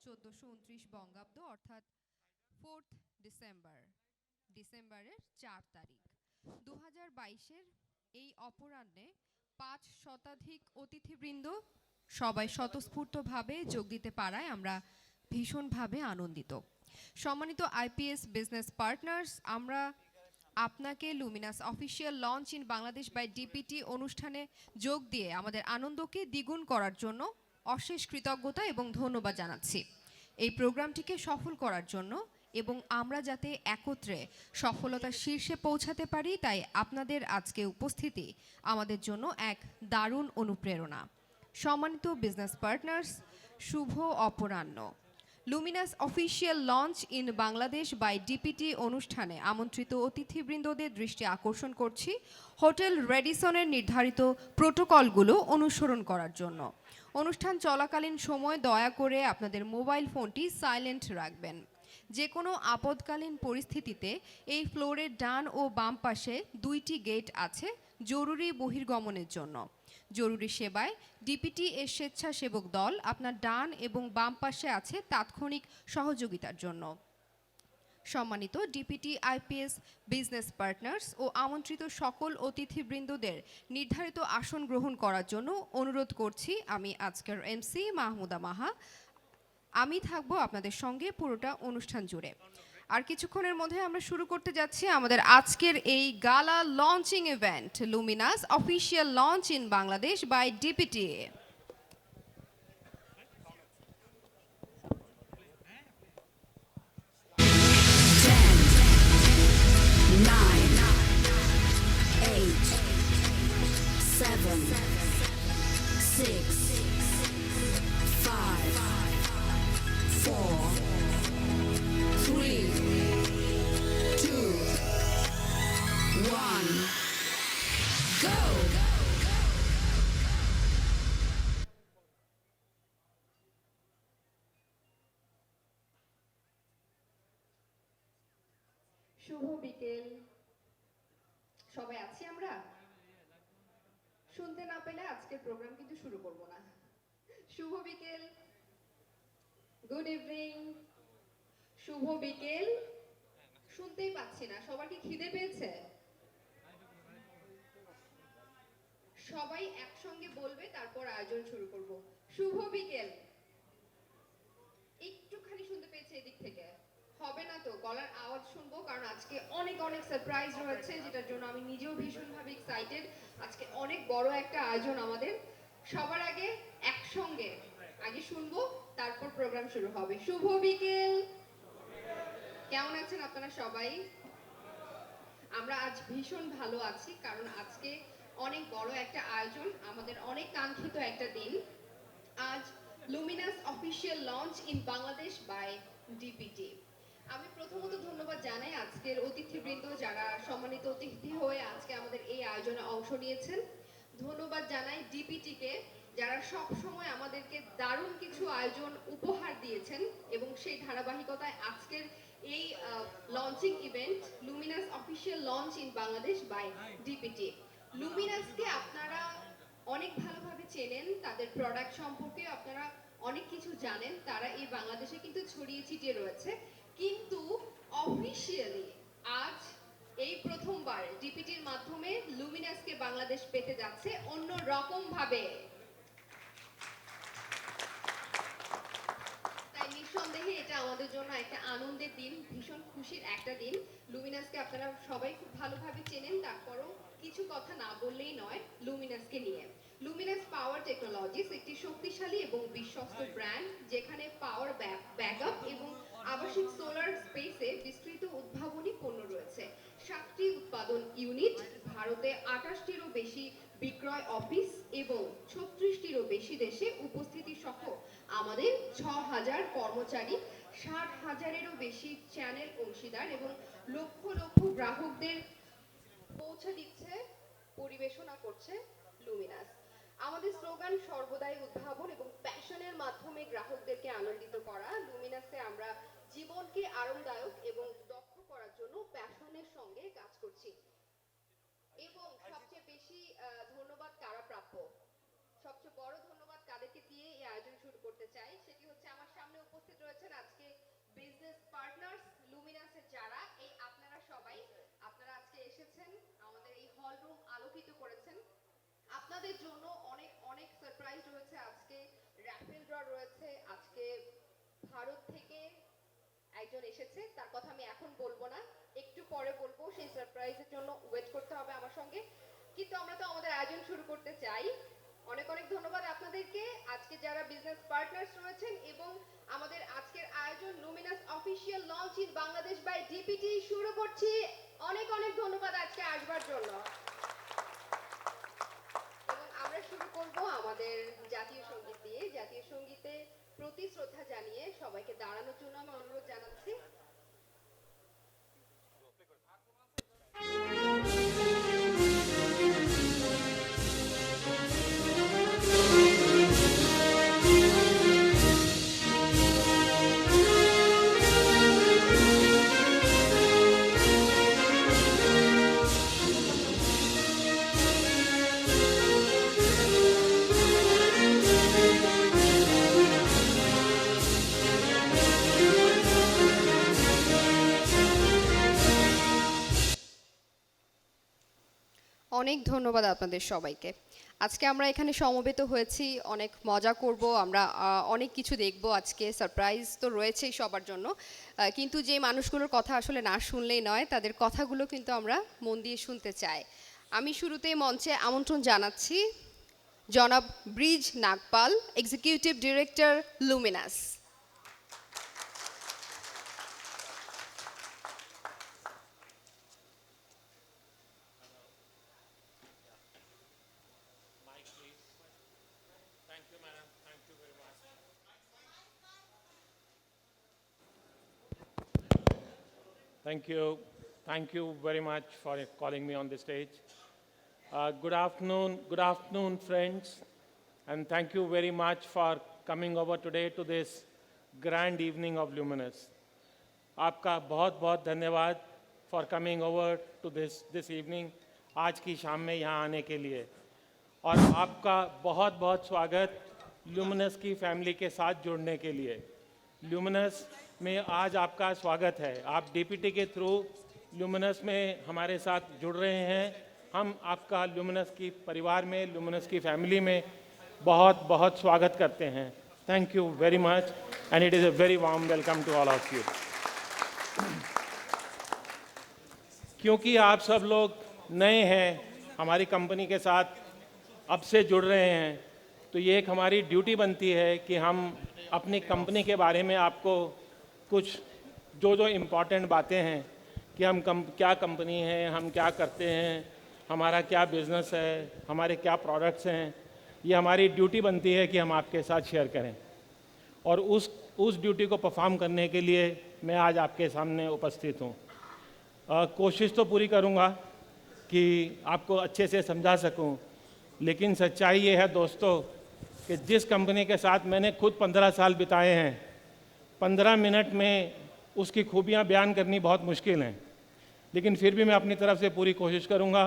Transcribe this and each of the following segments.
1429 বঙ্গাব্দ অর্থাৎ 4th ডিসেম্বরের 4 তারিখ 2022-এর এই অপরাহ্নে 5 শতাধিক অতিথিবৃন্দ সবাই স্বতঃস্ফূর্তভাবে যোগ দিতে পারায় আমরা ভীষণভাবে আনন্দিত। সম্মানিত আইপিএস বিজনেস পার্টনার্স, আমরা আপনাকে Luminous official launch in Bangladesh by DPT অনুষ্ঠানে যোগ দিয়ে আমাদের আনন্দকে দ্বিগুণ করার জন্য অশেষ কৃতজ্ঞতা এবং ধন্যবাদ জানাচ্ছি। এই প্রোগ্রামটিকে সফল করার জন্য এবং আমরা যাতে একত্রে সফলতার শীর্ষে পৌঁছাতে পারি, তাই আপনাদের আজকে উপস্থিতি আমাদের জন্য এক দারুণ অনুপ্রেরণা। সম্মানিত বিজনেস পার্টনার্স, শুভ অপরাহ্ন। Luminous official launch in Bangladesh by DPT অনুষ্ঠানে আমন্ত্রিত অতিথিবৃন্দদের দৃষ্টি আকর্ষণ করছি হোটেল রেডিসনের নির্ধারিত প্রোটোকলগুলো অনুসরণ করার জন্য। অনুষ্ঠান চলাকালীন সময় দয়া করে আপনাদের মোবাইল ফোনটি সাইলেন্ট রাখবেন। যে কোনো আপদকালীন পরিস্থিতিতে এই ফ্লোরের ডান ও বাম পাশে 2টি গেট আছে জরুরি বহির্গমনের জন্য। জরুরি সেবায় ডিপিটি এর স্বেচ্ছাসেবক দল আপনার ডান এবং বাম পাশে আছে তাৎক্ষণিক সহযোগিতার জন্য। সম্মানিত ডিপিটি আইপিএস বিজনেস পার্টনার্স ও আমন্ত্রিত সকল অতিথিবৃন্দদের নির্ধারিত আসন গ্রহণ করার জন্য অনুরোধ করছি। আমি আজকের এমসি মাহমুদা মাহা, আমি থাকবো আপনাদের সঙ্গে পুরোটা অনুষ্ঠান জুড়ে। আর কিছুক্ষণের মধ্যে আমরা শুরু করতে যাচ্ছি আমাদের আজকের এই gala launching event, Luminous official launch in Bangladesh by DPT. শুভ বিকেল। সবাই আছি আমরা? শুনতে না পেলে আজকের প্রোগ্রাম কিন্তু শুরু করব না। শুভ বিকেল, গুড ইভিনিং, শুভ বিকেল। শুনতেই পাচ্ছি না, সবার কি খিদে পেয়েছে? সবাই একসঙ্গে বলবে, তারপর আয়োজন শুরু করব। শুভ বিকেল। একটুখানি শুনতে পেয়েছে এদিক থেকে? হবে না তো, গলার আওয়াজ শুনবো, কারণ আজকে অনেক অনেক সারপ্রাইজ রয়েছে, যেটার জন্য আমি নিজেও ভীষণভাবে এক্সাইটেড। আজকে অনেক বড় একটা আয়োজন আমাদের। সবার আগে একসঙ্গে আগে শুনবো, তারপর প্রোগ্রাম শুরু হবে। শুভ বিকেল। কেমন আছেন আপনারা সবাই? আমরা আজ ভীষণ ভালো আছি, কারণ আজকে অনেক বড় একটা আয়োজন, আমাদের অনেক কাঙ্ক্ষিত একটা দিন। আজ Luminous official launch in Bangladesh by DPT. আমি প্রথমত ধন্যবাদ জানাই আজকের অতিথিবৃন্দ, যারা সম্মানিত অতিথি হয়ে আজকে আমাদের এই আয়োজনে অংশ নিয়েছেন। ধন্যবাদ জানাই ডিপিটিকে, যারা সব সময় আমাদেরকে দারুণ কিছু আয়োজন উপহার দিয়েছেন এবং সেই ধারাবাহিকতায় আজকের এই launching event Luminous official launch in Bangladesh by DPT. লুমিনাসকে আপনারা অনেক ভালোভাবে চেনেন, তাদের প্রোডাক্ট সম্পর্কে আপনারা অনেক কিছু জানেন, তারা এই বাংলাদেশে কিন্তু ছড়িয়ে ছিটিয়ে রয়েছে। কিন্তু অফিশিয়ালি আজ এই প্রথমবার ডিপিটির মাধ্যমে লুমিনাসকে বাংলাদেশ পেতে যাচ্ছে অন্য রকম ভাবে। তাই নিঃসন্দেহে এটা আমাদের জন্য একটা আনন্দের দিন, ভীষণ খুশির একটা দিন। লুমিনাসকে আপনারা সবাই খুব ভালোভাবে চেনেন, তারপরও কিছু কথা না বললেই নয় লুমিনাসকে নিয়ে। লুমিনাস পাওয়ার টেকনোলজিস একটি শক্তিশালী এবং বিশ্বস্ত ব্র্যান্ড, যেখানে পাওয়ার ব্যাকআপ এবং আবাসিক সোলার স্পেসে বিস্তৃত উদ্ভাবনী পণ্য রয়েছে। 7টি উৎপাদন ইউনিট, ভারতে 28টিরও বেশি বিক্রয় অফিস এবং 36টিরও বেশি দেশে উপস্থিতি সহ আমাদের 6000 কর্মচারী, 60,000-এরও বেশি চ্যানেল অংশীদার এবং লক্ষ লক্ষ গ্রাহকদের পৌঁছে দিচ্ছে, পরিবেশনা করছে লুমিনাস। আমাদের স্লোগান সর্বদাই উদ্ভাবন এবং প্যাশনের মাধ্যমে গ্রাহকদেরকে আনন্দিত করা। লুমিনাসে আমরা জীবনকে আরামদায়ক এবং দক্ষ করার জন্য প্যাশনের সঙ্গে কাজ করছি। এবং সবচেয়ে বেশি ধন্যবাদ কারা প্রাপ্য, সবচেয়ে বড় ধন্যবাদ কাদেরকে দিয়ে এই আয়োজন শুরু করতে চাই, সেটি হচ্ছে আমার সামনে উপস্থিত আপনাদের জন্য অনেক অনেক সারপ্রাইজ রয়েছে আজকে। র্যাপিড ড্র রয়েছে আজকে। ভারত থেকে একজন এসেছে, তার কথা আমি এখন বলবো না, একটু পরে বলবো। সেই সারপ্রাইজের জন্য ওয়েট করতে হবে আমার সঙ্গে। কিন্তু আমরা তো আমাদের আয়োজন শুরু করতে চাই। অনেক অনেক ধন্যবাদ আপনাদেরকে, আজকে যারা বিজনেস পার্টনার্স রয়েছেন, এবং আমাদের আজকের আয়োজন Luminous official launch in Bangladesh by DPT শুরু করছি। অনেক অনেক ধন্যবাদ আজকে আসবার জন্য। এবং আমরা শুরু করব আমাদের জাতীয় সঙ্গীত দিয়ে। জাতীয় সঙ্গীতে প্রতি শ্রদ্ধা জানিয়ে সবাইকে দাঁড়ানোর জন্য আমি অনুরোধ জানাচ্ছি। অনেক ধন্যবাদ আপনাদের সবাইকে। আজকে আমরা এখানে সমবেত হয়েছি, অনেক মজা করব আমরা, অনেক কিছু দেখব আজকে। সারপ্রাইজ তো রয়েছেই সবার জন্য, কিন্তু যে মানুষগুলোর কথা আসলে না শুনলেই নয়, তাদের কথাগুলো কিন্তু আমরা মন দিয়ে শুনতে চাই। আমি শুরুতেই মঞ্চে আমন্ত্রণ জানাচ্ছি জনাব bridge Nagpal, executive director Luminous. Thank you. Thank you very much for calling me on the stage. Good afternoon, friends, and thank you very much for coming over today to this grand evening of Luminous. आपका बहुत बहुत धन्यवाद for coming over to this evening, आज की शाम में यहाँ आने के लिए, और आपका बहुत बहुत स्वागत ल्यूमिनस की फैमिली के साथ जुड़ने के लिए। ल्यूमिनस में आज आपका स्वागत है। आप डीपीटी के थ्रू ल्यूमिनस में हमारे साथ जुड़ रहे हैं। हम आपका ल्यूमिनस की परिवार में, ल्यूमिनस की फैमिली में बहुत बहुत स्वागत करते हैं। Thank you very much and it is a very warm welcome to all of you. क्योंकि आप सब लोग नए हैं, हमारी कंपनी के साथ अब से जुड़ रहे हैं, तो ये एक हमारी ड्यूटी बनती है कि हम अपनी कंपनी के बारे में आपको कुछ जो इम्पॉर्टेंट बातें हैं कि हम क्या कंपनी है, हम क्या करते हैं, हमारा क्या बिज़नेस है, हमारे क्या प्रोडक्ट्स हैं, ये हमारी ड्यूटी बनती है कि हम आपके साथ शेयर करें। और उस ड्यूटी को परफॉर्म करने के लिए मैं आज आपके सामने उपस्थित हूँ। कोशिश तो पूरी करूँगा कि आपको अच्छे से समझा सकूँ, लेकिन सच्चाई ये है दोस्तों कि जिस कंपनी के साथ मैंने खुद 15 साल बिताए हैं, 15 मिनट में उसकी खूबियाँ बयान करनी बहुत मुश्किल हैं, लेकिन फिर भी मैं अपनी तरफ से पूरी कोशिश करूँगा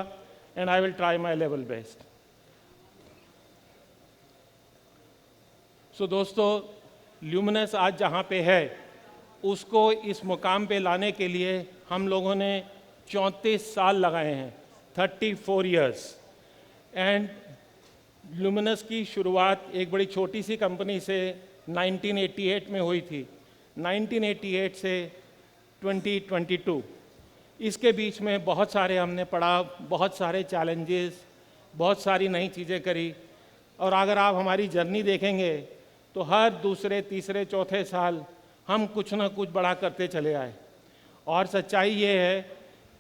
and I will try my level best. So दोस्तों, ल्यूमिनस आज जहाँ पे है उसको इस मुकाम पे लाने के लिए हम लोगों ने 34 साल लगाए हैं, 34 इयर्स। एंड ल्यूमिनस की शुरुआत एक बड़ी छोटी सी कंपनी से 1988 में हुई थी। 1988 से 2022, इसके बीच में बहुत सारे हमने पढ़ा, बहुत सारे चैलेंजेस, बहुत सारी नई चीज़ें करी। और अगर आप हमारी जर्नी देखेंगे तो हर दूसरे, तीसरे, चौथे साल हम कुछ ना कुछ बड़ा करते चले आए। और सच्चाई ये है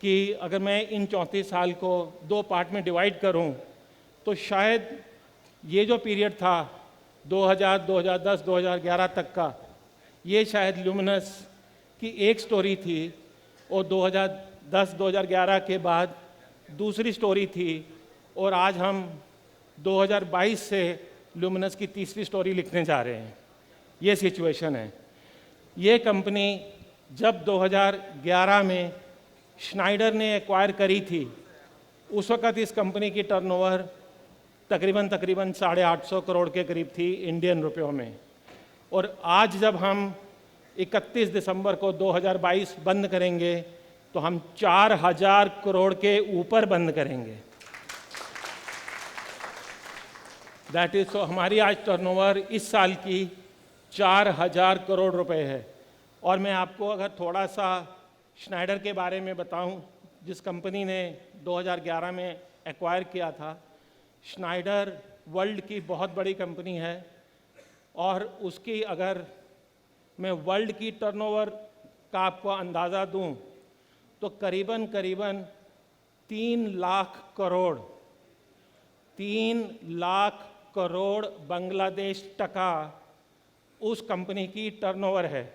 कि अगर मैं इन 34 साल को 2 पार्ट में डिवाइड करूं, तो शायद ये जो पीरियड था 2000, 2010, 2011 तक का, ये शायद ल्यूमिनस की एक स्टोरी थी, और 2010, 2011 के बाद दूसरी स्टोरी थी, और आज हम 2022 से ल्यूमिनस की तीसरी स्टोरी लिखने जा रहे हैं। ये सिचुएशन है। ये कंपनी जब 2011 में श्नाइडर ने एक्वायर करी थी, उस वक़्त इस कंपनी की टर्नओवर तकरीबन 850 करोड़ के करीब थी इंडियन रुपयों में। और आज जब हम 31 दिसंबर को 2022 बंद करेंगे तो हम 4000 करोड़ के ऊपर बंद करेंगे। दैट इज, हमारी आज टर्नओवर इस साल की 4,000 करोड़ रुपए है। और मैं आपको अगर थोड़ा सा श्नाइडर के बारे में बताऊं, जिस कंपनी ने 2011 में एक्वायर किया था, श्नाइडर वर्ल्ड की बहुत बड़ी कंपनी है और उसकी अगर मैं वर्ल्ड की टर्नओवर का आपको अंदाज़ा दूं तो करीबन करीबन 3 लाख करोड़ बांग्लादेश टका उस कंपनी की टर्नओवर है।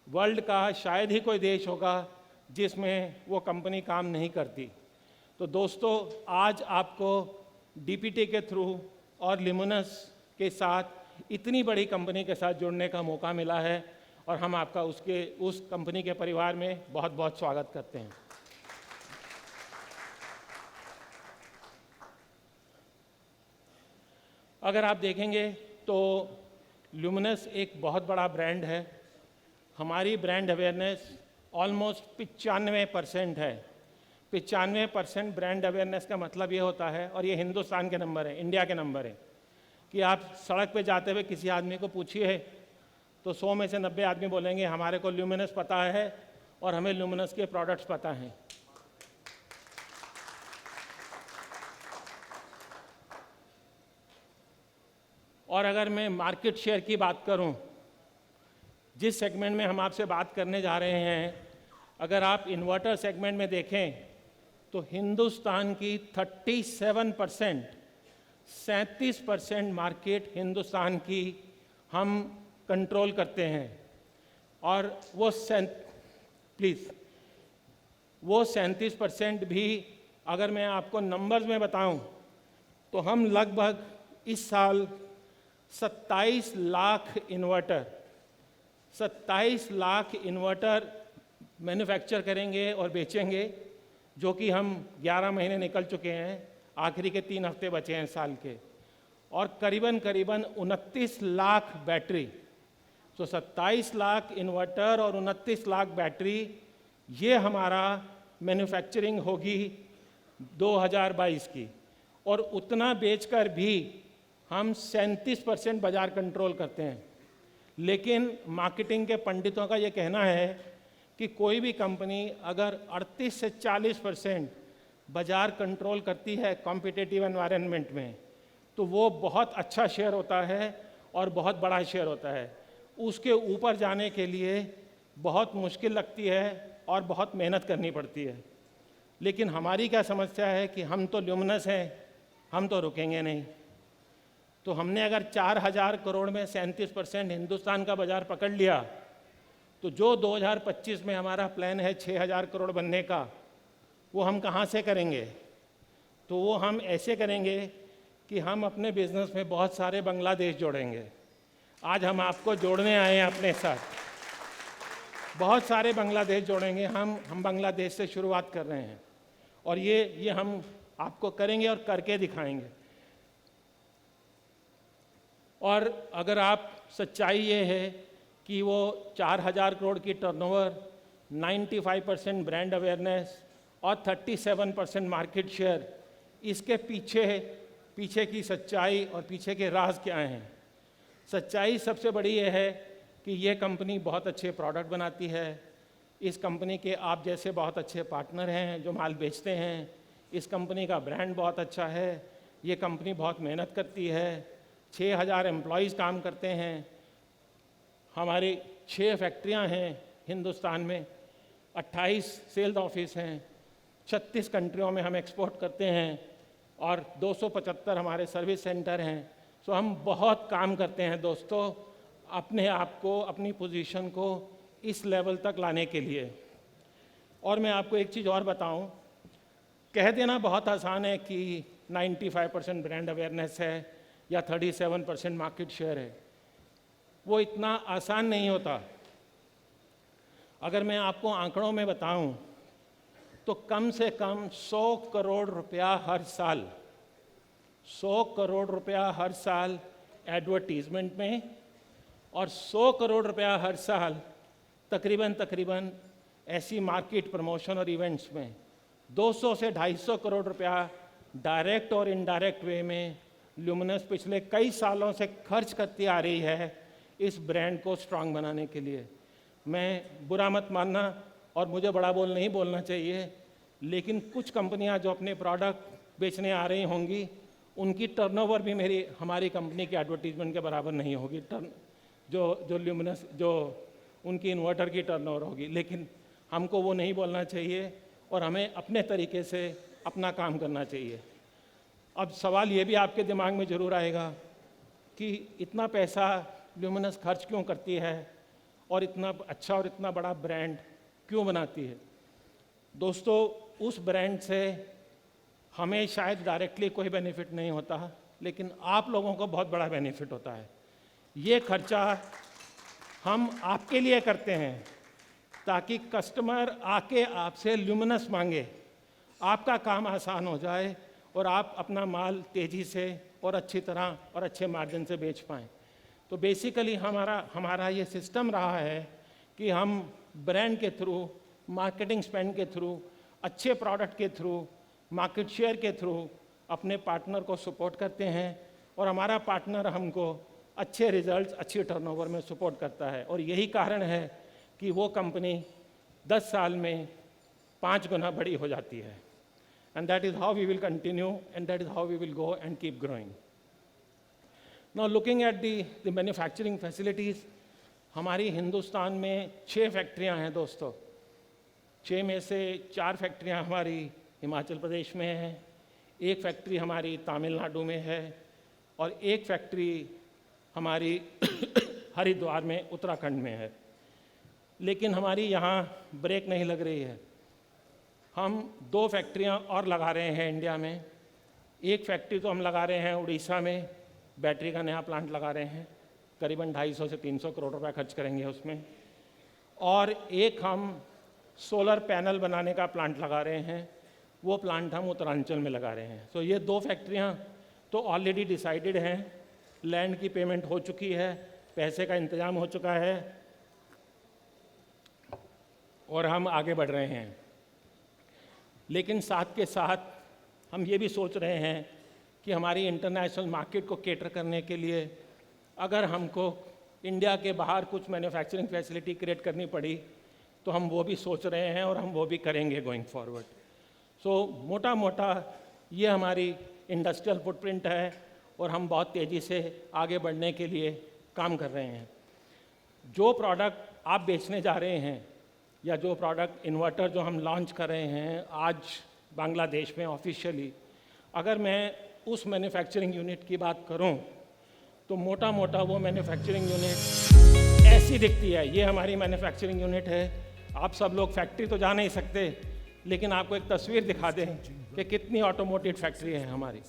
वर्ल्ड का शायद ही कोई देश होगा जिसमें वो कंपनी काम नहीं करती। तो दोस्तों, आज आपको डीपीटी के थ्रू और ल्यूमिनस के साथ इतनी बड़ी कंपनी के साथ जुड़ने का मौका मिला है और हम आपका उस कंपनी के परिवार में बहुत बहुत स्वागत करते हैं। अगर आप देखेंगे तो ल्यूमिनस एक बहुत बड़ा ब्रांड है। हमारी ब्रांड अवेयरनेस ऑलमोस्ट 95% है। 95% ब्रांड अवेयरनेस का मतलब ये होता है, और ये हिंदुस्तान के नंबर है, इंडिया के नंबर है, कि आप सड़क पे जाते हुए किसी आदमी को पूछिए तो 100 में से 90 आदमी बोलेंगे हमारे को ल्यूमिनस पता है और हमें ल्यूमिनस के प्रोडक्ट्स पता हैं। और अगर मैं मार्केट शेयर की बात करूं, जिस सेगमेंट में हम आपसे बात करने जा रहे हैं, अगर आप इन्वर्टर सेगमेंट में देखें तो हिंदुस्तान की 37% मार्केट हिंदुस्तान की हम कंट्रोल करते हैं। और वो 37% भी अगर मैं आपको नंबर्स में बताऊं तो हम लगभग इस साल 27 लाख इन्वर्टर मैन्युफैक्चर करेंगे और बेचेंगे, जो कि हम 11 महीने निकल चुके हैं, आखिरी के 3 हफ्ते बचे हैं साल के। और करीबन 29 लाख बैटरी, तो 27 लाख इन्वर्टर और 29 लाख बैटरी, ये हमारा मैन्युफैक्चरिंग होगी 2022 की। और उतना बेचकर भी हम 37% बाज़ार कंट्रोल करते हैं। लेकिन मार्केटिंग के पंडितों का ये कहना है कि कोई भी कंपनी अगर 38 से 40% बाज़ार कंट्रोल करती है कॉम्पिटिटिव एनवायरनमेंट में, तो वो बहुत अच्छा शेयर होता है और बहुत बड़ा शेयर होता है। उसके ऊपर जाने के लिए बहुत मुश्किल लगती है और बहुत मेहनत करनी पड़ती है। लेकिन हमारी क्या समस्या है कि हम तो ल्यूमिनस हैं, हम तो रुकेंगे नहीं। तो हमने अगर 4,000 करोड़ में 37% हिंदुस्तान का बाज़ार पकड़ लिया, तो जो 2025 में हमारा प्लान है 6,000 करोड़ बनने का, वो हम कहाँ से करेंगे? तो वो हम ऐसे करेंगे कि हम अपने बिजनेस में बहुत सारे बांग्लादेश जोड़ेंगे। आज हम आपको जोड़ने आए हैं अपने साथ, बहुत सारे बांग्लादेश जोड़ेंगे। हम बांग्लादेश से शुरुआत कर रहे हैं और ये हम आपको करेंगे और करके दिखाएंगे। और अगर आप, सच्चाई ये है कि वो 4,000 करोड़ की टर्नओवर, 95% ब्रांड अवेयरनेस और 37% मार्केट शेयर, इसके पीछे की सच्चाई और पीछे के राज क्या हैं? सच्चाई सबसे बड़ी ये है कि ये कंपनी बहुत अच्छे प्रोडक्ट बनाती है। इस कंपनी के आप जैसे बहुत अच्छे पार्टनर हैं जो माल बेचते हैं। इस कंपनी का ब्रांड बहुत अच्छा है। ये कंपनी बहुत मेहनत करती है। 6,000 एम्प्लॉयज़ काम करते हैं। हमारी 6 फैक्ट्रियां हैं हिंदुस्तान में, 28 सेल्स ऑफिस हैं, 36 कंट्रियों में हम एक्सपोर्ट करते हैं और 275 हमारे सर्विस सेंटर हैं। सो हम बहुत काम करते हैं दोस्तों, अपने आप को, अपनी पोजीशन को इस लेवल तक लाने के लिए। और मैं आपको एक चीज़ और बताऊं, कह देना बहुत आसान है कि 95% ब्रांड अवेयरनेस है या 37% मार्केट शेयर है। वो इतना आसान नहीं होता। अगर मैं आपको आंकड़ों में बताऊं तो कम से कम 100 करोड़ रुपया हर साल, 100 करोड़ रुपया हर साल एडवर्टीजमेंट में और 100 करोड़ रुपया हर साल तकरीबन ऐसी मार्केट प्रमोशन और इवेंट्स में, 200 से 250 करोड़ रुपया डायरेक्ट और इनडायरेक्ट वे में ल्यूमिनस पिछले कई सालों से खर्च करती आ रही है इस ब्रांड को स्ट्रांग बनाने के लिए। मैं बुरा मत मानना और मुझे बड़ा बोल नहीं बोलना चाहिए, लेकिन कुछ कंपनियां जो अपने प्रोडक्ट बेचने आ रही होंगी उनकी टर्नओवर भी हमारी कंपनी की एडवर्टीजमेंट के बराबर नहीं होगी। जो ल्यूमिनस जो उनकी इन्वर्टर की टर्नओवर होगी, लेकिन हमको वो नहीं बोलना चाहिए और हमें अपने तरीके से अपना काम करना चाहिए। अब सवाल ये भी आपके दिमाग में ज़रूर आएगा कि इतना पैसा ल्यूमिनस खर्च क्यों करती है और इतना अच्छा और इतना बड़ा ब्रांड क्यों बनाती है। दोस्तों, उस ब्रांड से हमें शायद डायरेक्टली कोई बेनिफिट नहीं होता, लेकिन आप लोगों को बहुत बड़ा बेनिफिट होता है। ये खर्चा हम आपके लिए करते हैं ताकि कस्टमर आके आपसे ल्यूमिनस मांगे, आपका काम आसान हो जाए और आप अपना माल तेज़ी से और अच्छी तरह और अच्छे मार्जिन से बेच पाएँ। तो बेसिकली हमारा ये सिस्टम रहा है कि हम ब्रांड के थ्रू, मार्केटिंग स्पेंड के थ्रू, अच्छे प्रोडक्ट के थ्रू, मार्केट शेयर के थ्रू अपने पार्टनर को सपोर्ट करते हैं और हमारा पार्टनर हमको अच्छे रिजल्ट्स, अच्छी टर्नओवर में सपोर्ट करता है। और यही कारण है कि वो कंपनी 10 साल में 5 गुना बड़ी हो जाती है। And that is how we will continue and that is how we will go and keep growing. Now looking at the manufacturing facilities, हमारी हिंदुस्तान में 6 फैक्ट्रियां हैं दोस्तों। 6 में से 4 फैक्ट्रियां हमारी हिमाचल प्रदेश में है, 1 फैक्ट्री हमारी तमिलनाडु में है और 1 फैक्ट्री हमारी हरिद्वार में उत्तराखंड में है। लेकिन हमारी यहाँ ब्रेक नहीं लग रही है। हम 2 फैक्ट्रियाँ और लगा रहे हैं इंडिया में। 1 फैक्ट्री तो हम लगा रहे हैं उड़ीसा में, बैटरी का नया प्लांट लगा रहे हैं, करीबन 250 से 300 करोड़ रुपए खर्च करेंगे उसमें। और 1 हम सोलर पैनल बनाने का प्लांट लगा रहे हैं, वो प्लांट हम उत्तरांचल में लगा रहे हैं। तो ये 2 फैक्ट्रियाँ तो ऑलरेडी डिसाइडेड हैं, लैंड की पेमेंट हो चुकी है, पैसे का इंतजाम हो चुका है और हम आगे बढ़ रहे हैं। लेकिन साथ के साथ हम ये भी सोच रहे हैं कि हमारी इंटरनेशनल मार्केट को केटर करने के लिए अगर हमको इंडिया के बाहर कुछ मैन्युफैक्चरिंग फैसिलिटी क्रिएट करनी पड़ी तो हम वो भी सोच रहे हैं और हम वो भी करेंगे गोइंग फॉरवर्ड। सो मोटा मोटा ये हमारी इंडस्ट्रियल फुटप्रिंट है और हम बहुत तेज़ी से आगे बढ़ने के लिए काम कर रहे हैं। जो प्रोडक्ट आप बेचने जा रहे हैं या जो प्रोडक्ट इन्वर्टर जो हम लॉन्च कर रहे हैं आज बांग्लादेश में ऑफिशियली, अगर मैं उस मैन्युफैक्चरिंग यूनिट की बात करूं तो मोटा मोटा वो मैन्युफैक्चरिंग यूनिट ऐसी दिखती है। ये हमारी मैन्युफैक्चरिंग यूनिट है। आप सब लोग फैक्ट्री तो जा नहीं सकते, लेकिन आपको एक तस्वीर दिखा दें कि कितनी ऑटोमोटिव फैक्ट्री है हमारी।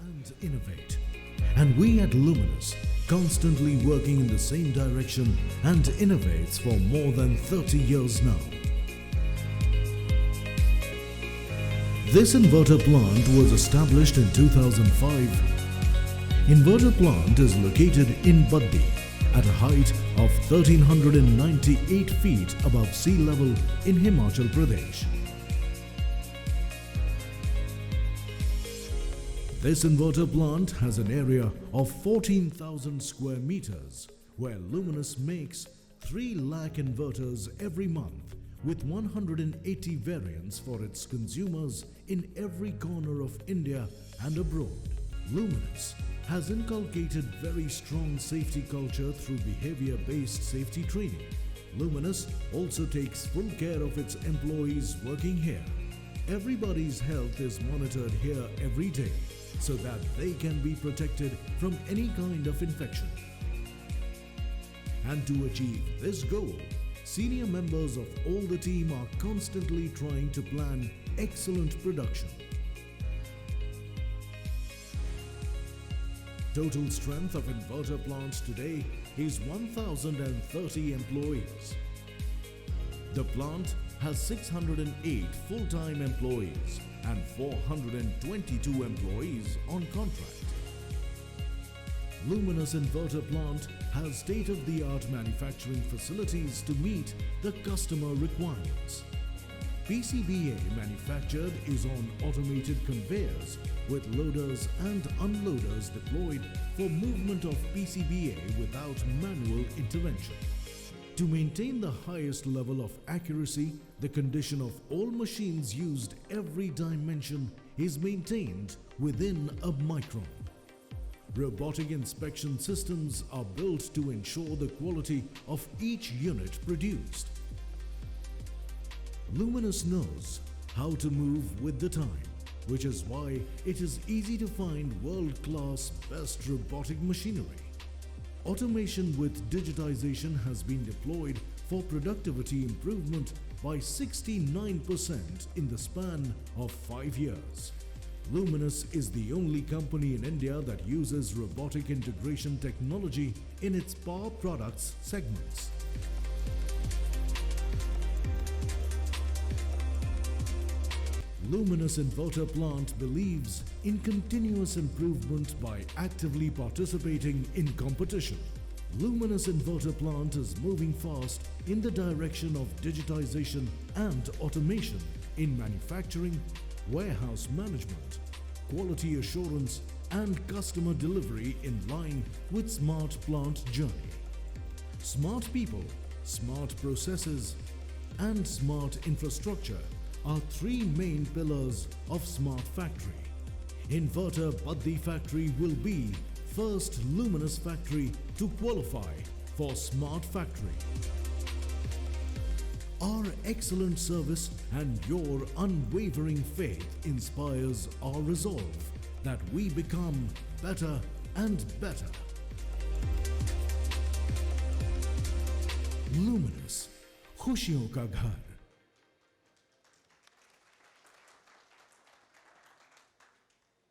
And innovate. And we at Luminous constantly working in the same direction and innovates for more than 30 years now. This inverter plant was established in 2005. Inverter plant is located in Baddi at a height of 1398 feet above sea level in Himachal Pradesh. This inverter plant has an area of 14,000 square meters where Luminous makes 3 lakh inverters every month with 180 variants for its consumers in every corner of India and abroad. Luminous has inculcated very strong safety culture through behavior-based safety training. Luminous also takes full care of its employees working here. Everybody's health is monitored here every day so that they can be protected from any kind of infection. And to achieve this goal, senior members of all the team are constantly trying to plan excellent production. Total strength of inverter plants today is 1,030 employees. The plant has 608 full-time employees and 422 employees on contract. Luminous Inverter Plant has state-of-the-art manufacturing facilities to meet the customer requirements. PCBA manufactured is on automated conveyors with loaders and unloaders deployed for movement of PCBA without manual intervention. To maintain the highest level of accuracy, the condition of all machines used every dimension is maintained within a micron. Robotic inspection systems are built to ensure the quality of each unit produced. Luminous knows how to move with the time, which is why it is easy to find world-class best robotic machinery. Automation with digitization has been deployed for productivity improvement by 69% in the span of 5 years. Luminous is the only company in India that uses robotic integration technology in its power products segments. Luminous Inverter Plant believes in continuous improvement by actively participating in competition. Luminous Inverter Plant is moving fast in the direction of digitization and automation in manufacturing, warehouse management, quality assurance and customer delivery in line with smart plant journey. Smart people, smart processes and smart infrastructure are three main pillars of Smart Factory. Inverter Baddi Factory will be first Luminous factory to qualify for Smart Factory. Our excellent service and your unwavering faith inspires our resolve that we become better and better. Luminous, खुशियों का घर.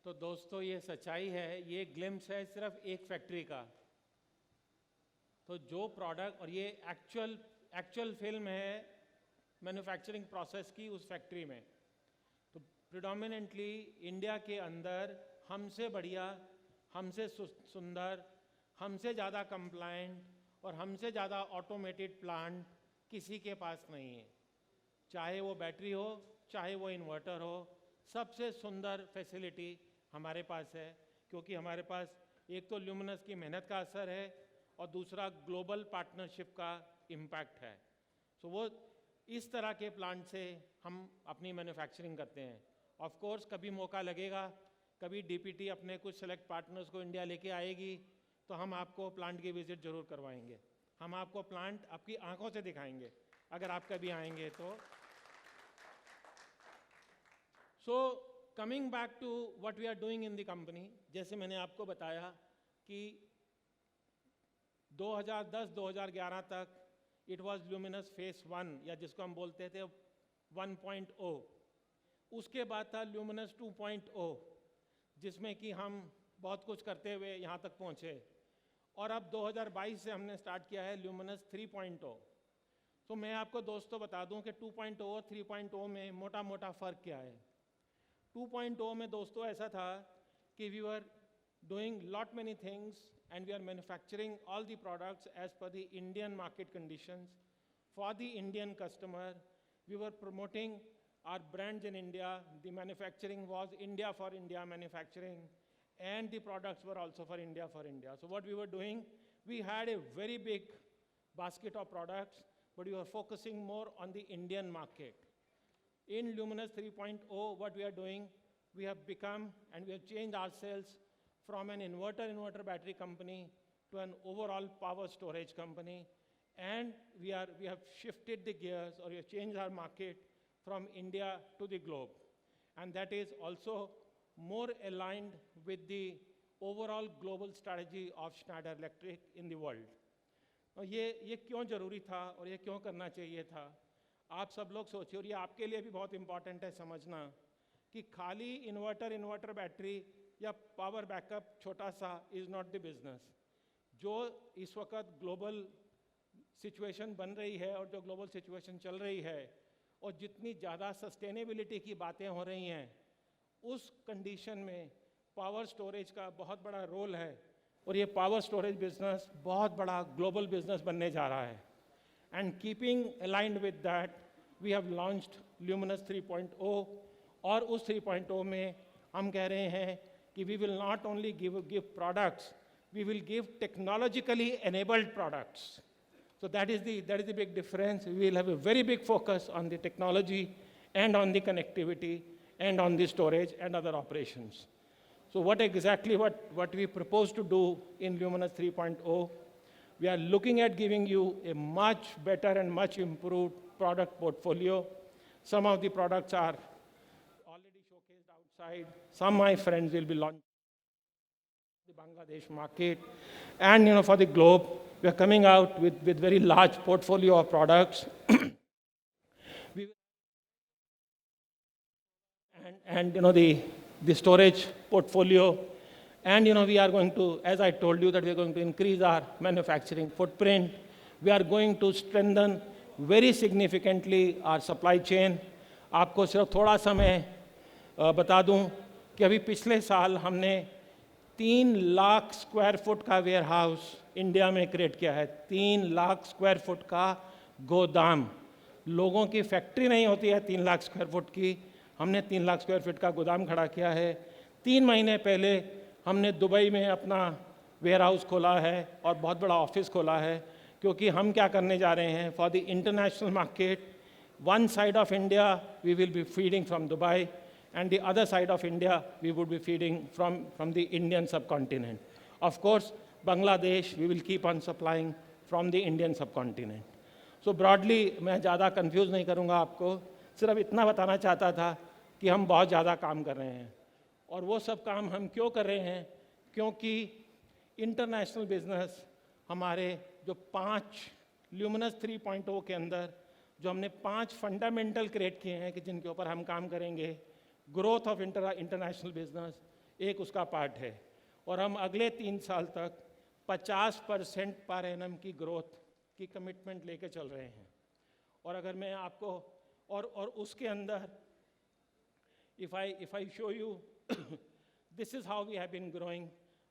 तो दोस्तों ये सच्चाई है, ये glimpse है सिर्फ एक फैक्ट्री का. तो जो प्रोडक्ट और ये एक्चुअल फिल्म है मैन्युफैक्चरिंग प्रोसेस की उस फैक्ट्री में. तो प्रिडोमिनेंटली इंडिया के अंदर हमसे बढ़िया, हमसे सुंदर, हमसे ज़्यादा कंप्लायंट और हमसे ज़्यादा ऑटोमेटेड प्लांट किसी के पास नहीं है. चाहे वो बैटरी हो, चाहे वो इन्वर्टर हो, सबसे सुंदर फैसिलिटी हमारे पास है. क्योंकि हमारे पास एक तो ल्यूमिनस की मेहनत का असर है और दूसरा ग्लोबल पार्टनरशिप का इम्पैक्ट है. सो वो इस तरह के प्लांट से हम अपनी मैन्युफैक्चरिंग करते हैं. ऑफ कोर्स कभी मौका लगेगा, कभी डीपीटी अपने कुछ सेलेक्ट पार्टनर्स को इंडिया लेके आएगी तो हम आपको प्लांट की विजिट जरूर करवाएंगे. हम आपको प्लांट आपकी आंखों से दिखाएंगे अगर आप कभी आएंगे तो. So coming back to what we are doing in the company, जैसे मैंने आपको बताया कि 2010-2011 तक इट वाज ल्यूमिनस फेस 1 या जिसको हम बोलते थे 1.0. उसके बाद था ल्यूमिनस 2.0 जिसमें कि हम बहुत कुछ करते हुए यहाँ तक पहुँचे. और अब 2022 से हमने स्टार्ट किया है ल्यूमिनस 3.0. तो मैं आपको दोस्तों बता दूं कि 2.0 और 3.0 में मोटा मोटा फ़र्क क्या है. 2.0 में दोस्तों ऐसा था कि we were doing lot many things and we are manufacturing all the products as per the Indian market conditions for the Indian customer. We were promoting our brands in India. The manufacturing was India for India manufacturing and the products were also for India for India. So what we were doing, we had a very big basket of products, but we were focusing more on the Indian market. In Luminous 3.0, what we are doing, we have become and we have changed ourselves from an inverter battery company to an overall power storage company. And we have shifted the gears, or we have changed our market from India to the globe. And that is also more aligned with the overall global strategy of Schneider Electric in the world. और ये क्यों ज़रूरी था और ये क्यों करना चाहिए था, आप सब लोग सोचिए. और ये आपके लिए भी बहुत इम्पॉर्टेंट है समझना कि खाली इन्वर्टर बैटरी या पावर बैकअप छोटा सा इज़ नॉट द बिजनेस. जो इस वक्त ग्लोबल सिचुएशन बन रही है और जो ग्लोबल सिचुएशन चल रही है और जितनी ज़्यादा सस्टेनेबिलिटी की बातें हो रही हैं, उस कंडीशन में पावर स्टोरेज का बहुत बड़ा रोल है. और ये पावर स्टोरेज बिजनेस बहुत बड़ा ग्लोबल बिजनेस बनने जा रहा है. And keeping aligned with that, we have launched Luminous 3.0 और उस 3.0 में हम कह रहे हैं कि we will not only give products, we will give technologically enabled products. So that is the big difference. We will have a very big focus on the technology and on the connectivity and on the storage and other operations. So what we propose to do in Luminous 3.0, we are looking at giving you a much better and much improved product portfolio. Some of the products are already showcased outside. Some my friends will be launching the Bangladesh market. And for the globe, we are coming out with very large portfolio of products. and the storage portfolio. And we are going to, as I told you, that we are going to increase our manufacturing footprint. We are going to strengthen very significantly our supply chain. आपको सिर्फ थोड़ा सा मैं बता दूं कि अभी पिछले साल हमने 3 लाख स्क्वायर फुट का वेयर हाउस इंडिया में क्रिएट किया है। 3 लाख स्क्वायर फुट का गोदाम। लोगों की फैक्ट्री नहीं होती है 3 लाख स्क्वायर फुट की, हमने 3 लाख स्क्वायर फीट का गोदाम खड़ा किया है। 3 महीने पहले हमने दुबई में अपना वेयर हाउस खोला है और बहुत बड़ा ऑफिस खोला है, क्योंकि हम क्या करने जा रहे हैं for the international market. One side of India we will be feeding from Dubai and the other side of India we would be feeding from the Indian subcontinent. Of course, Bangladesh we will keep on supplying from the Indian subcontinent. So broadly मैं ज़्यादा confuse नहीं करूँगा आपको, सिर्फ इतना बताना चाहता था कि हम बहुत ज़्यादा काम कर रहे हैं। और वो सब काम हम क्यों कर रहे हैं? क्योंकि इंटरनेशनल बिजनेस हमारे जो 5 ल्यूमिनस 3.0 के अंदर जो हमने 5 फंडामेंटल क्रिएट किए हैं कि जिनके ऊपर हम काम करेंगे, ग्रोथ ऑफ इंटरनेशनल बिजनेस एक उसका पार्ट है। और हम अगले 3 साल तक 50% पर एनम की ग्रोथ की कमिटमेंट लेके चल रहे हैं। और अगर मैं आपको और उसके अंदर if I show you this is how we have been growing.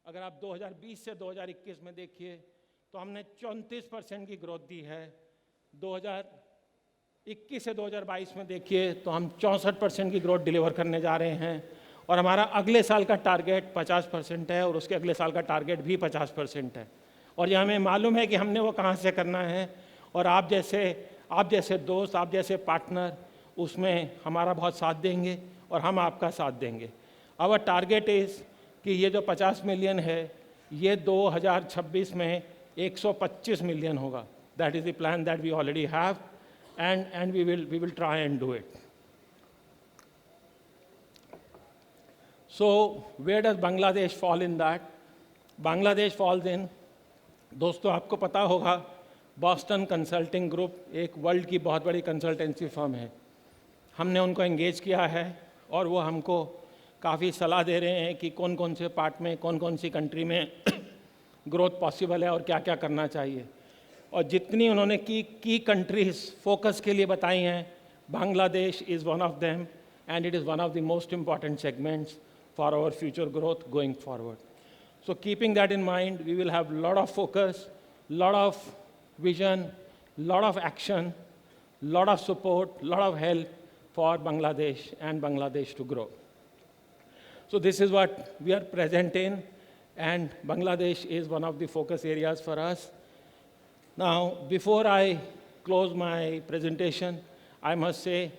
अगर आप 2020 से 2021 में देखिए तो हमने 34% की ग्रोथ दी है। 2021 से 2022 में देखिए तो हम 64% की ग्रोथ डिलीवर करने जा रहे हैं। और हमारा अगले साल का टारगेट 50% है और उसके अगले साल का टारगेट भी 50% है। और ये हमें मालूम है कि हमने वो कहाँ से करना है। और आप जैसे दोस्त, आप जैसे पार्टनर उसमें हमारा बहुत साथ देंगे और हम आपका साथ देंगे। आवर टारगेट इज़ कि ये जो 50 मिलियन है ये 2026 में 125 मिलियन होगा। That is the plan that we already have and we will try and do it. So where does Bangladesh fall in that? Bangladesh falls in, दोस्तों आपको पता होगा बॉस्टन कंसल्टिंग ग्रुप एक वर्ल्ड की बहुत बड़ी कंसल्टेंसी फर्म है। हमने उनको एंगेज किया है और वो हमको काफ़ी सलाह दे रहे हैं कि कौन कौन से पार्ट में कौन कौन सी कंट्री में ग्रोथ पॉसिबल है और क्या क्या करना चाहिए। और जितनी उन्होंने की कंट्रीज फोकस के लिए बताई हैं, Bangladesh is one of them and it is one of the most important segments for our future growth going forward. So keeping that in mind we will have lot of focus, lot of vision, lot of action, lot of support, lot of help for Bangladesh and Bangladesh to grow. So this is what we are present in, and Bangladesh is one of the focus areas for us. Now, before I close my presentation, I must say,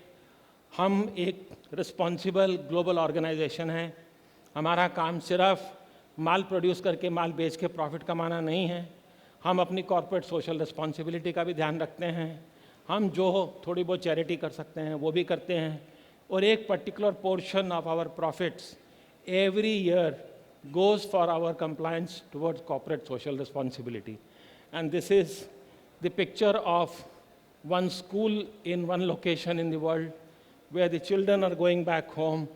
हम एक responsible global organization हैं। हमारा काम सिर्फ माल produce करके माल बेच के profit कमाना नहीं है, हम अपनी कॉर्पोरेट सोशल रिस्पॉन्सिबिलिटी का भी ध्यान रखते हैं। हम जो थोड़ी बहुत चैरिटी कर सकते हैं वो भी करते हैं। और एक particular portion of our profits every year goes for our compliance towards corporate social responsibility. And this is the picture of one school in one location in the world where the children are going back home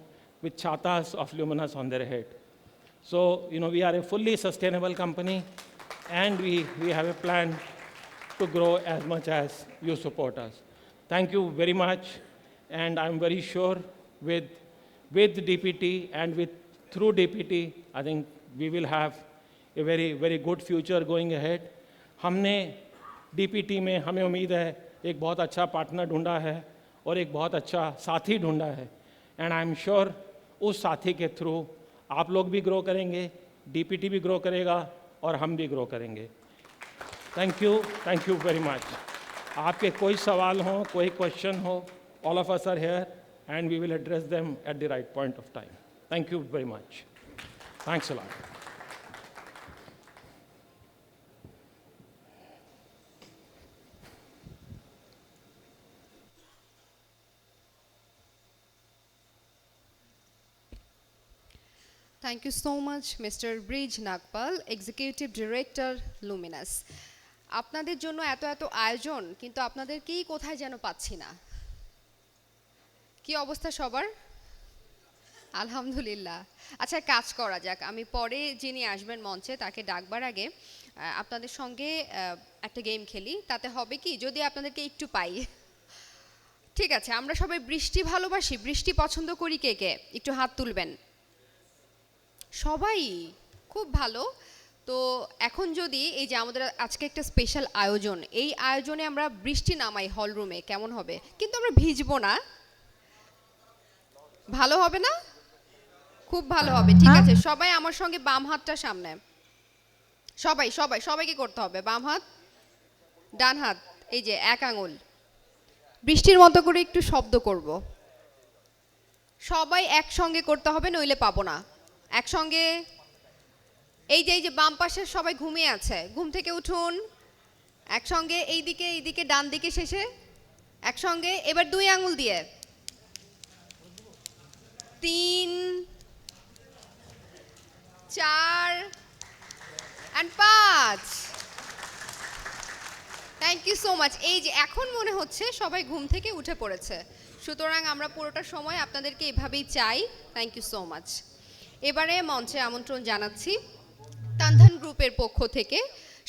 with chatas of Luminous on their head. So, we are a fully sustainable company and we have a plan to grow as much as you support us. Thank you very much, and I'm very sure with DPT and through DPT, I think we will have a very, very good future going ahead. हमने DPT में हमें उम्मीद है एक बहुत अच्छा partner ढूंढा है और एक बहुत अच्छा साथी ढूंढा है। एंड आई एम श्योर उस साथी के थ्रू आप लोग भी ग्रो करेंगे, डीपीटी भी ग्रो करेगा और हम भी ग्रो करेंगे। Thank you very much. आपके कोई सवाल हो, कोई क्वेश्चन हो, all of us are here and we will address them at the right point of time. Thank you very much. Thanks a lot. Thank you so much, Mr. Brij Nagpal, Executive Director, Luminous. আপনাদের জন্য এত এত আয়োজন, কিন্তু আপনাদেরকেই কোথায় যেন পাচ্ছি না। কি অবস্থা সবার? আলহামদুলিল্লাহ। আচ্ছা, কাজ করা যাক। আমি পরে যিনি আসবেন মঞ্চে তাকে ডাকবার আগে আপনাদের সঙ্গে একটা গেম খেলি। তাতে হবে কি, যদি আপনাদেরকে একটু পাই। ঠিক আছে, আমরা সবাই বৃষ্টি ভালোবাসি, বৃষ্টি পছন্দ করি কে কে? একটু হাত তুলবেন। সবাই, খুব ভালো। তো এখন যদি এই যে আমাদের আজকে একটা স্পেশাল আয়োজন, এই আয়োজনে আমরা বৃষ্টি নামাই হল রুমে, কেমন হবে? কিন্তু আমরা ভিজবো না, ভালো হবে না? খুব ভালো হবে। ঠিক আছে, সবাই আমার সঙ্গে বাম হাতটা সামনে। সবাই সবাই সবাইকে করতে হবে বাম হাত, ডান হাত, এই যে এক আঙুল। বৃষ্টির মতো করে একটু শব্দ করব। সবাই একসঙ্গে করতে হবে, নইলে পাবো না। একসঙ্গে, এই যে বাম পাশে সবাই ঘুমিয়ে আছে, ঘুম থেকে উঠুন। একসঙ্গে এইদিকে এইদিকে ডান দিকে শেষে একসঙ্গে। এবার দুই আঙুল দিয়ে 3 4 and 5। Thank you so much. এই যে এখন মনে হচ্ছে সবাই ঘুম থেকে উঠে পড়েছে, সুতরাং আমরা পুরোটা সময় আপনাদেরকে এভাবেই চাই। Thank you so much. এবারে মঞ্চে আমন্ত্রণ জানাচ্ছি তানধান গ্রুপের পক্ষ থেকে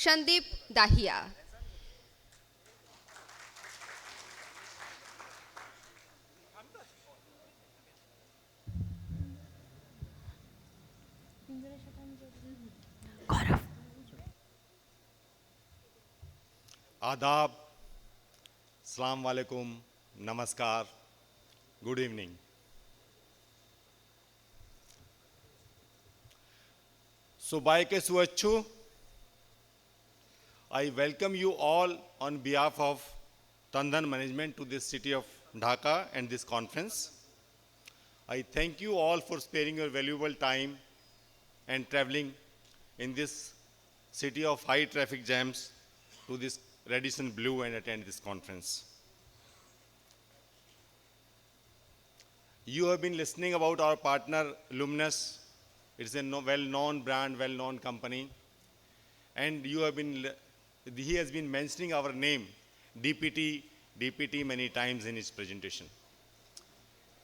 সন্দীপ দাহিয়া। आदाब, अस्सलाम वालेकुम, नमस्कार, गुड इवनिंग। सुबह के सुअच्छू, I welcome you all on behalf of Tandhan Management to this city of Dhaka and this conference. I thank you all for sparing your valuable time and traveling in this city of high traffic jams to this Radisson Blu and attend this conference. You have been listening about our partner Luminous. It's a well-known brand, well-known company. And he has been mentioning our name, DPT many times in his presentation.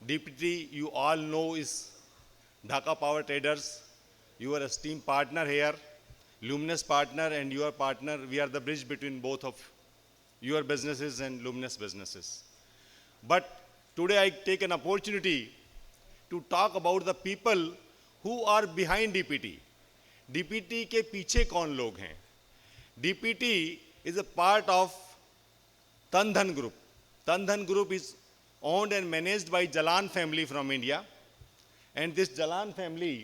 DPT, you all know, is Dhaka Power Traders. You are a esteemed partner here. Luminous partner and your partner, we are the bridge between both of your businesses and Luminous businesses. But today I take an opportunity to talk about the people who are behind DPT. DPT के पीछे कौन लोग हैं? DPT is a part of Tandhan Group. Tandhan Group is owned and managed by Jalan family from India. And this Jalan family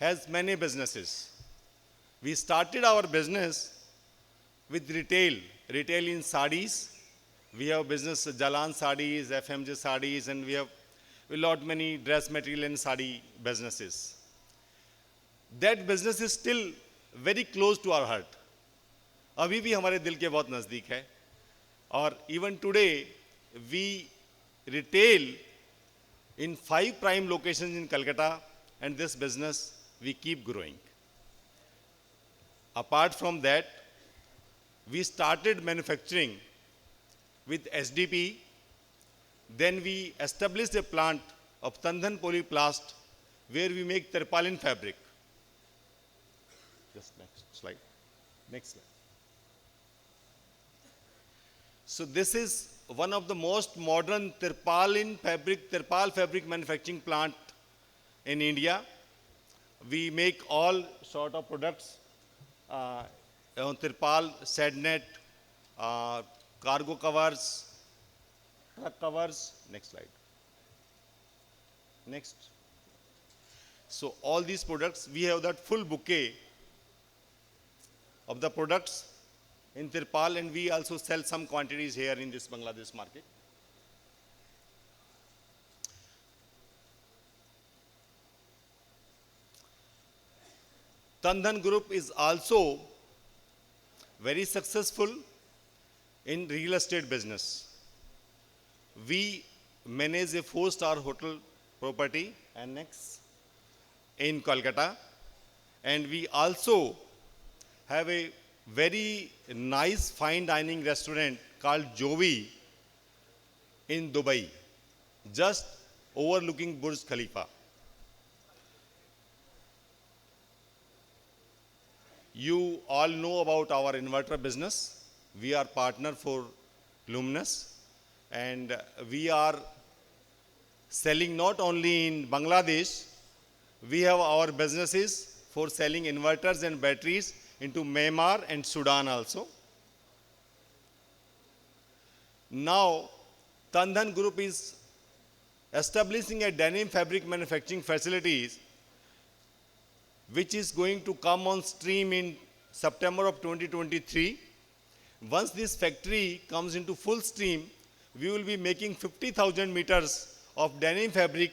has many businesses. We started our business with retail in sarees. We have business Jalan sarees, FMJ sarees, and we have a lot many dress material and saree businesses. That business is still very close to our heart. अभी भी हमारे दिल के बहुत नज़दीक है. और even today we retail in 5 prime locations in Calcutta, and this business we keep growing. Apart from that, we started manufacturing with SDP. Then we established a plant of Tandhan Polyplast where we make tarpaulin fabric. Just next slide. Next slide. So this is one of the most modern tarpal fabric manufacturing plant in India. We make all sort of products, tarpal, sad net, cargo covers, truck covers. Next slide. Next. So all these products, we have that full bouquet of the products in Tirpal, and we also sell some quantities here in this Bangladesh market. Tandhan Group is also very successful in real estate business. We manage a 4-star hotel property annex in Kolkata, and we also have a very nice fine dining restaurant called Jovi in Dubai, just overlooking Burj Khalifa. You all know about our inverter business. We are partner for Luminous, and we are selling not only in Bangladesh, we have our businesses for selling inverters and batteries into Myanmar and Sudan also. Now, Tandhan Group is establishing a denim fabric manufacturing facilities which is going to come on stream in September of 2023. Once this factory comes into full stream, we will be making 50,000 meters of denim fabric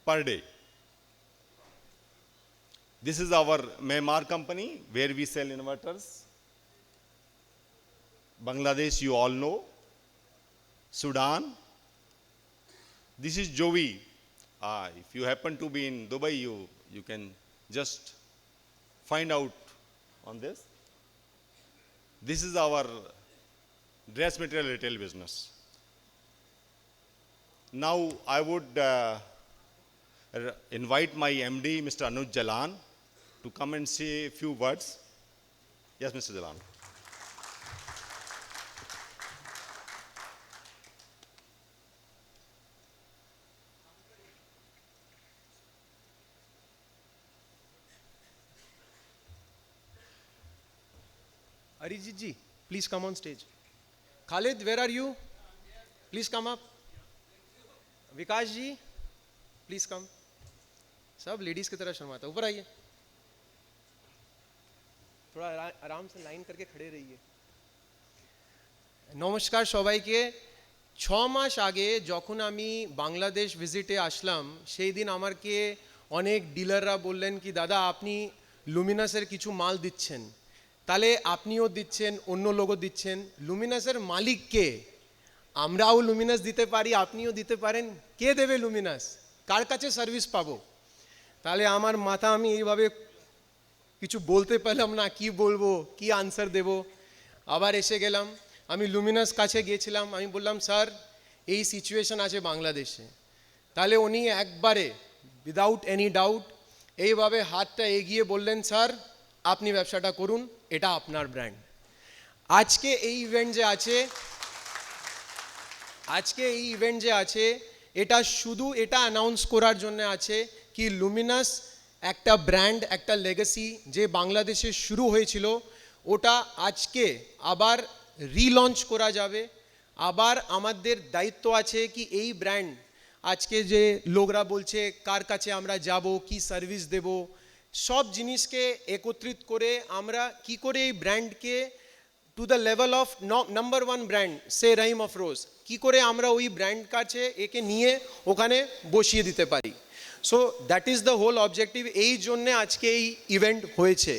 per day. This is our Myanmar company where we sell inverters. Bangladesh, you all know. Sudan. This is Jovi. If you happen to be in Dubai, you can just find out on this. This is our dress material retail business. Now I would invite my MD, Mr. Anuj Jalan, to come and say a few words. Yes, Mr. Jalan. Arijit ji, please come on stage. Khalid, where are you? Please come up. Vikas ji please come. सब ladies की तरह शर्माता, ऊपर आइए. थोड़ा आराम से line करके खड़े रहिए. নমস্কার সবাইকে. 6 মাস আগে যখন আমি বাংলাদেশ ভিজিটে আসলাম, সেই দিন আমাকে অনেক ডিলাররা বললেন কি দাদা আপনি লুমিনাসের কিছু মাল দিচ্ছেন, তাহলে আপনিও দিচ্ছেন, অন্য লোকও দিচ্ছেন, লুমিনাসের মালিক কে? আমরাও লুমিনাস দিতে পারি, আপনিও দিতে পারেন, কে দেবে লুমিনাস? কার কাছে সার্ভিস পাবো? তাহলে আমার মাথা, আমি এইভাবে কিছু বলতে পারলাম না, কি বলবো, কি আনসার দেব. আবার এসে গেলাম, আমি লুমিনাস কাছে গিয়েছিলাম, আমি বললাম স্যার এই সিচুয়েশন আছে বাংলাদেশে. তাহলে উনি একবারে উইদাউট এনি ডাউট এইভাবে হাতটা এগিয়ে বললেন স্যার আপনি ব্যবসাটা করুন, এটা আপনার ব্র্যান্ড. আজকে এই ইভেন্ট যে আছে এটা শুধু এটা অ্যানাউন্স করার জন্য আছে কি লুমিনাস একটা ব্র্যান্ড, একটা লেগেসি যে বাংলাদেশে শুরু হয়েছিল, ওটা আজকে আবার রিলঞ্চ করা যাবে. আবার আমাদের দায়িত্ব আছে কি এই ব্র্যান্ড আজকে যে লোকরা বলছে কার কাছে আমরা যাব, কি সার্ভিস দেব, সব জিনিসকে একত্রিত করে আমরা কি করে এই ব্র্যান্ডকে to the level of number 1 brand সে রাইম অফ রোজ, কি করে আমরা ওই ব্র্যান্ড কাছে একে নিয়ে ওখানে বসিয়ে দিতে পারি. So that is the whole objective. এই জন্যে আজকে এই ইভেন্ট হয়েছে.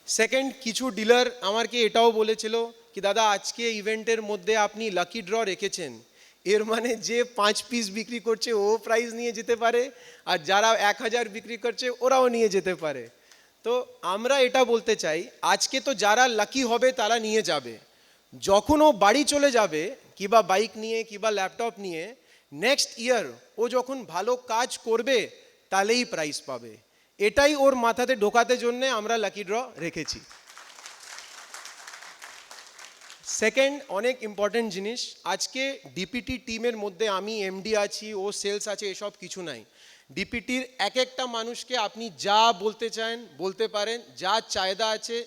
সেকেন্ড, কিছু ডিলার আমাকে এটাও বলেছিল কি দাদা আজকে ইভেন্টের মধ্যে আপনি লাকি ড্র রেখেছেন, এর মানে যে 5 পিস বিক্রি করছে ও প্রাইজ নিয়ে যেতে পারে, আর যারা 1000 বিক্রি করছে ওরাও নিয়ে যেতে পারে. তো আমরা এটা বলতে চাই আজকে তো যারা লাকি হবে তারা নিয়ে যাবে, যখন ও বাড়ি চলে যাবে কিবা বাইক নিয়ে কিবা ল্যাপটপ নিয়ে, নেক্সট ইয়ার ও যখন ভালো কাজ করবে তাহলেই প্রাইজ পাবে. এটাই ওর মাথাতে ঢোকাতে জন্য আমরা লাকি ড্র রেখেছি. সেকেন্ড, অনেক ইম্পর্টেন্ট জিনিস, আজকে ডিপিটি টিমের মধ্যে আমি এমডি আছি, ও সেলস আছে, এসব কিছু নাই. ডিপিটির এক একটা মানুষকে আপনি যা বলতে চান বলতে পারেন, যা চাহিদা আছে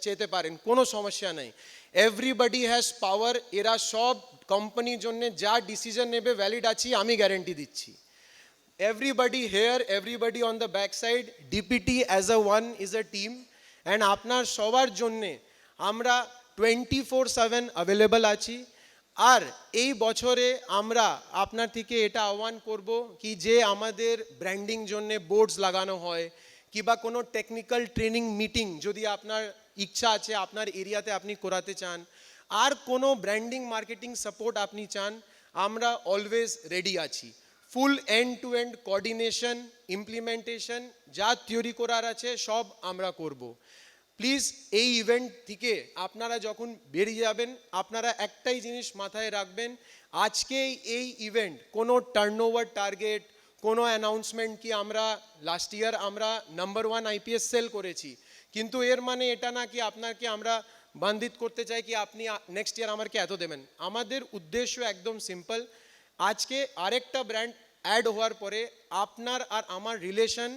চেতে পারেন, কোনো সমস্যা নেই। এভরিবডি হ্যাজ পাওয়ার। এরা সব কোম্পানির জন্য যা ডিসিশন নেবে ভ্যালিড আছে, আমি গ্যারেন্টি দিচ্ছি। Everybody here, everybody on the backside, DPT as a one is a team, and আপনার সবার জন্যে আমরা 24/7 অ্যাভেলেবল আছি। আর এই বছরে আমরা আপনার থেকে এটা আহ্বান করব কি যে আমাদের ব্র্যান্ডিং জন্যে বোর্ডস লাগানো হয় কিংবা কোনো টেকনিক্যাল ট্রেনিং মিটিং যদি আপনার ইচ্ছা আছে আপনার এরিয়াতে আপনি করাতে চান, আর কোনো ব্র্যান্ডিং মার্কেটিং সাপোর্ট আপনি চান, আমরা অলওয়েজ রেডি আছি। Full end to end coordination, implementation যা থিওরি করার আছে সব আমরা করব। প্লিজ এই ইভেন্ট থেকে আপনারা যখন বেরিয়ে যাবেন আপনারা একটাই জিনিস মাথায় রাখবেন, আজকে এই ইভেন্ট কোনো টার্নওভার টার্গেট, কোনো অ্যানাউন্সমেন্ট কি আমরা লাস্ট ইয়ার আমরা নাম্বার 1 আইপিএস সেল করেছি, কিন্তু এর মানে এটা না কি আপনাকে আমরা বান্ধিত করতে চাই কি আপনি নেক্সট ইয়ার আমাকে এত দেবেন। আমাদের উদ্দেশ্য একদম সিম্পল, আজকে আরেকটা ব্র্যান্ড অ্যাড হওয়ার পরে আপনার আর আমার রিলেশন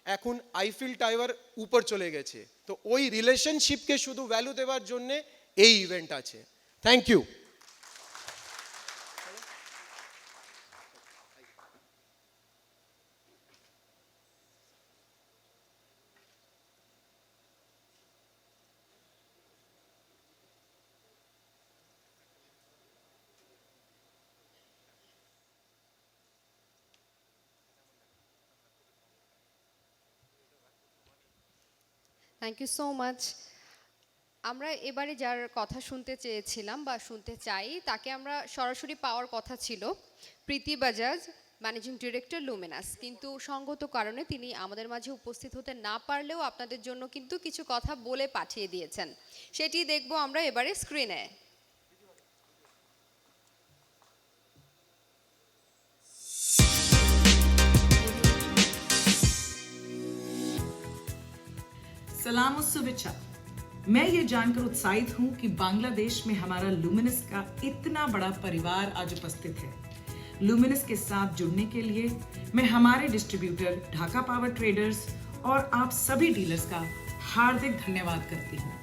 এখন আইফিল টাওয়ার উপর চলে গেছে, তো ওই রিলেশনশিপকে শুধু ভ্যালু দেওয়ার জন্যে এই ইভেন্ট আছে। Thank you. Thank you so much. আমরা এবারে যার কথা শুনতে চেয়েছিলাম বা শুনতে চাই তাকে আমরা সরাসরি পাওয়ার কথা ছিল, প্রীতি বাজাজ, ম্যানেজিং ডিরেক্টর লুমিনাস, কিন্তু সঙ্গত কারণে তিনি আমাদের মাঝে উপস্থিত হতে না পারলেও আপনাদের জন্য কিন্তু কিছু কথা বলে পাঠিয়ে দিয়েছেন, সেটি দেখব আমরা এবারে স্ক্রিনে। सलाम और शुभेच्छा। मैं ये जानकर उत्साहित हूं कि बांग्लादेश में हमारा लुमिनस का इतना बड़ा परिवार आज उपस्थित है। लुमिनस के साथ जुड़ने के लिए मैं हमारे डिस्ट्रीब्यूटर ढाका पावर ट्रेडर्स और आप सभी डीलर्स का हार्दिक धन्यवाद करती हूं।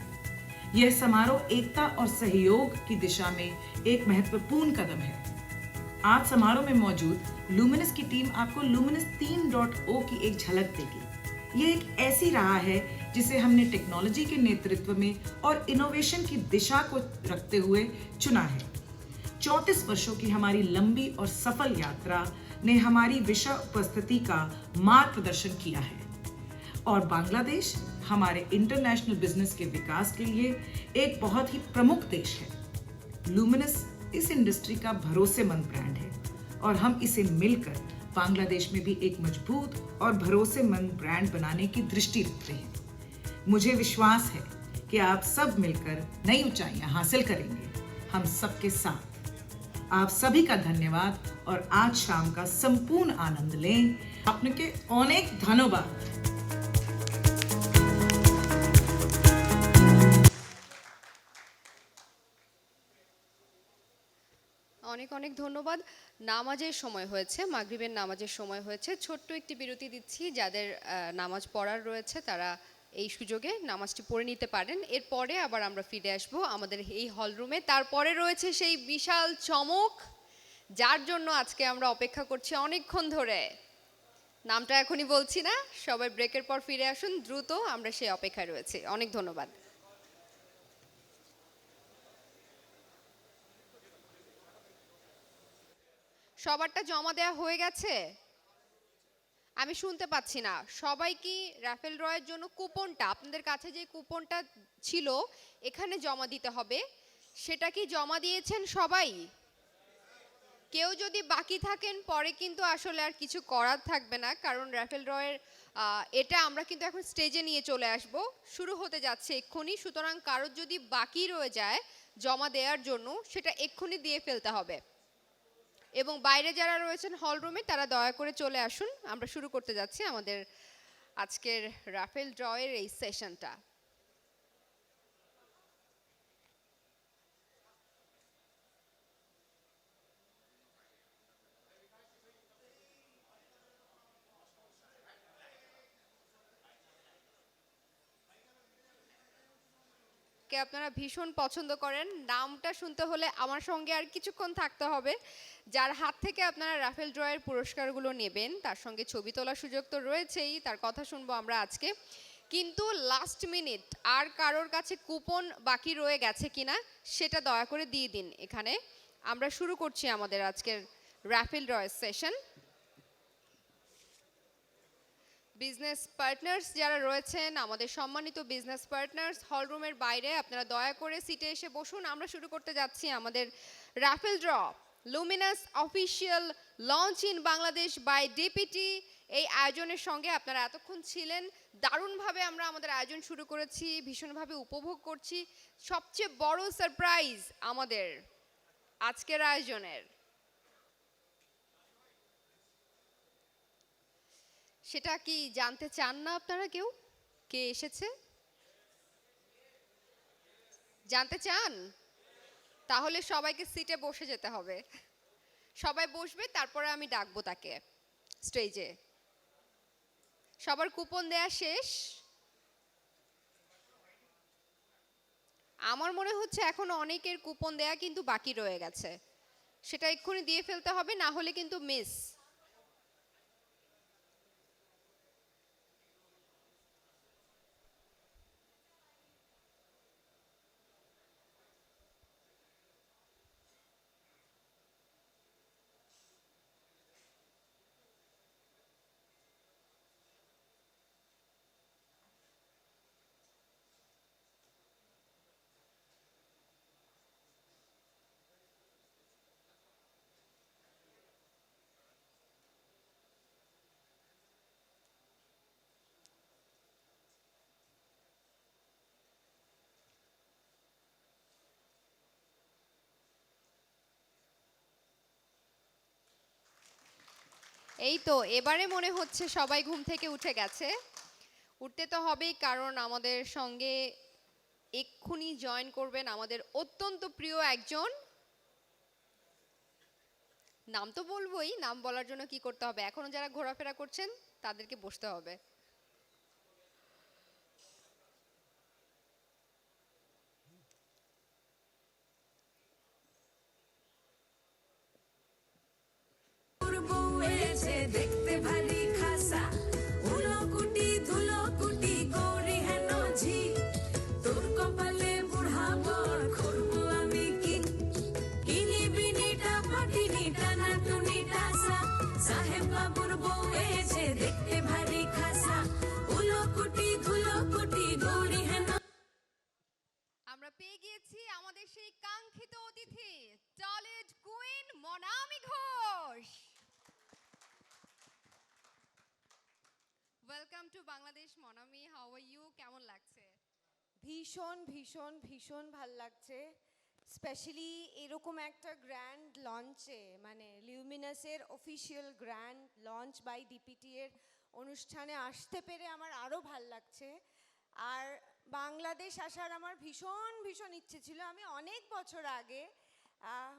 यह समारोह एकता और सहयोग की दिशा में एक महत्वपूर्ण कदम है। आज समारोह में मौजूद लुमिनस की टीम आपको लुमिनस 3.0 की एक झलक देगी। ये एक ऐसी राह है जिसे हमने टेक्नोलॉजी के नेतृत्व में और इनोवेशन की दिशा को रखते हुए चुना है। 34 वर्षों की हमारी लंबी और सफल यात्रा ने हमारी विश्व उपस्थिति का मार्ग प्रदर्शन किया है और बांग्लादेश हमारे इंटरनेशनल बिजनेस के विकास के लिए एक बहुत ही प्रमुख देश है। लुमिनस इस इंडस्ट्री का भरोसेमंद ब्रांड है और हम इसे मिलकर बांग्लादेश में भी एक मजबूत और भरोसेमंद ब्रांड बनाने की दृष्टि रखते हैं। मुझे विश्वास है कि आप सब मिलकर नई ऊंचाइयां हासिल करेंगे, हम सबके साथ। आप सभी का धन्यवाद और आज शाम का संपूर्ण आनंद लें। आपके अनेक धन्यवाद। অনেক অনেক ধন্যবাদ। নামাজের সময় হয়েছে, মাগরিবের নামাজের সময় হয়েছে, ছোট্ট একটি বিরতি দিচ্ছি, যাদের নামাজ পড়ার রয়েছে তারা এই সুযোগে নামাজটি পড়ে নিতে পারেন। এরপরে আবার আমরা ফিরে আসব আমাদের এই হল রুমে। তারপরে রয়েছে সেই বিশাল চমক যার জন্য আজকে আমরা অপেক্ষা করছি অনেকক্ষণ ধরে। নামটা এখনই বলছি না, সবাই ব্রেকের পর ফিরে আসুন দ্রুত, আমরা সেই অপেক্ষায় রয়েছি। অনেক ধন্যবাদ। সবারটা জমা দেওয়া হয়ে গেছে? আমি শুনতে পাচ্ছি না। সবাই কি রাফেল ড্রয়ের জন্য কুপনটা, আপনাদের কাছে যে কুপনটা ছিল এখানে জমা দিতে হবে, সেটা কি জমা দিয়েছেন সবাই? কেউ যদি বাকি থাকেন পরে কিন্তু আসলে আর কিছু করার থাকবে না, কারণ রাফেল ড্রয়ের এটা আমরা কিন্তু এখন স্টেজে নিয়ে চলে আসব, শুরু হতে যাচ্ছে এক্ষুনি। সুতরাং কারোর যদি বাকি রয়ে যায় জমা দেওয়ার জন্য সেটা এক্ষুনি দিয়ে ফেলতে হবে। এবং বাইরে যারা রয়েছেন হল রুমে তারা দয়া করে চলে আসুন, আমরা শুরু করতে যাচ্ছি আমাদের আজকের রাফেল ড্রয়ের এই সেশনটা। যাকে আপনারা ভীষণ পছন্দ করেন, নামটা শুনতে হলে আমার সঙ্গে আর কিছুক্ষণ থাকতে হবে। যার হাত থেকে আপনারা রাফেল ড্রয়ের পুরস্কারগুলো নেবেন, তার সঙ্গে ছবি তোলার সুযোগ তো রয়েছেই, তার কথা শুনবো আমরা আজকে। কিন্তু লাস্ট মিনিট আর কারোর কাছে কুপন বাকি রয়ে গেছে কিনা সেটা দয়া করে দিয়ে দিন এখানে। আমরা শুরু করছি আমাদের আজকের রাফেল ড্রয়ের সেশন। বিজনেস পার্টনার্স যারা রয়েছেন, আমাদের সম্মানিত বিজনেস পার্টনার্স, হলরুমের বাইরে আপনারা দয়া করে সিটে এসে বসুন। আমরা শুরু করতে যাচ্ছি আমাদের raffle draw Luminous official launch in Bangladesh by DPT. এই আয়োজনের সঙ্গে আপনারা এতক্ষণ ছিলেন, দারুণভাবে আমরা আমাদের আয়োজন শুরু করেছি, ভীষণভাবে উপভোগ করছি। সবচেয়ে বড় সারপ্রাইজ আমাদের আজকের আয়োজনের, সেটা কি জানতে চান না আপনারা? কেউ কে এসেছে জানতে চান? তাহলে সবাইকে সিটে বসে যেতে হবে। সবাই বসবে, তারপরে আমি ডাকবো তাকে স্টেজে। সবার কুপন দেয়া শেষ? আমার মনে হচ্ছে এখনো অনেকের কুপন দেয়া কিন্তু বাকি রয়ে গেছে, সেটা এক্ষুনি দিয়ে ফেলতে হবে, না হলে কিন্তু মিস। এই তো এবারে মনে হচ্ছে সবাই ঘুম থেকে উঠে গেছে। উঠতে তো হবেই, কারণ আমাদের সঙ্গে এক্ষুনি জয়েন করবেন আমাদের অত্যন্ত প্রিয় একজন। নাম তো বলবোই, নাম বলার জন্য কি করতে হবে? এখনো যারা ঘোরাফেরা করছেন তাদেরকে বসতে হবে। দেখতে ভারী খাসা উলো কুটি ধুলো কুটি গৌরী হেন ঝি তোর কপালে বুড়া বর করবো আমি কি কিনি বিনিটা পাটিনিটা নাটুনিটা সা সাহেব বাবুর বউ এসে দেখতে ভারী খাসা উলো কুটি ধুলো কুটি গৌরী হেন। আমরা পেয়ে গিয়েছি আমাদের সেই কাঙ্ক্ষিত অতিথি, Tollywood queen Monami Ghosh. Welcome to Bangladesh Monami, how are you? কেমন লাগছে? ভীষণ ভীষণ ভীষণ ভাল লাগছে, স্পেশালি এরকম একটা গ্র্যান্ড লঞ্চে, মানে লিউমিনাসের official grand launch by DPT এর অনুষ্ঠানে আসতে পেরে আমার আরও ভাল লাগছে। আর বাংলাদেশ আসার আমার ভীষণ ভীষণ ইচ্ছে ছিল। আমি অনেক বছর আগে,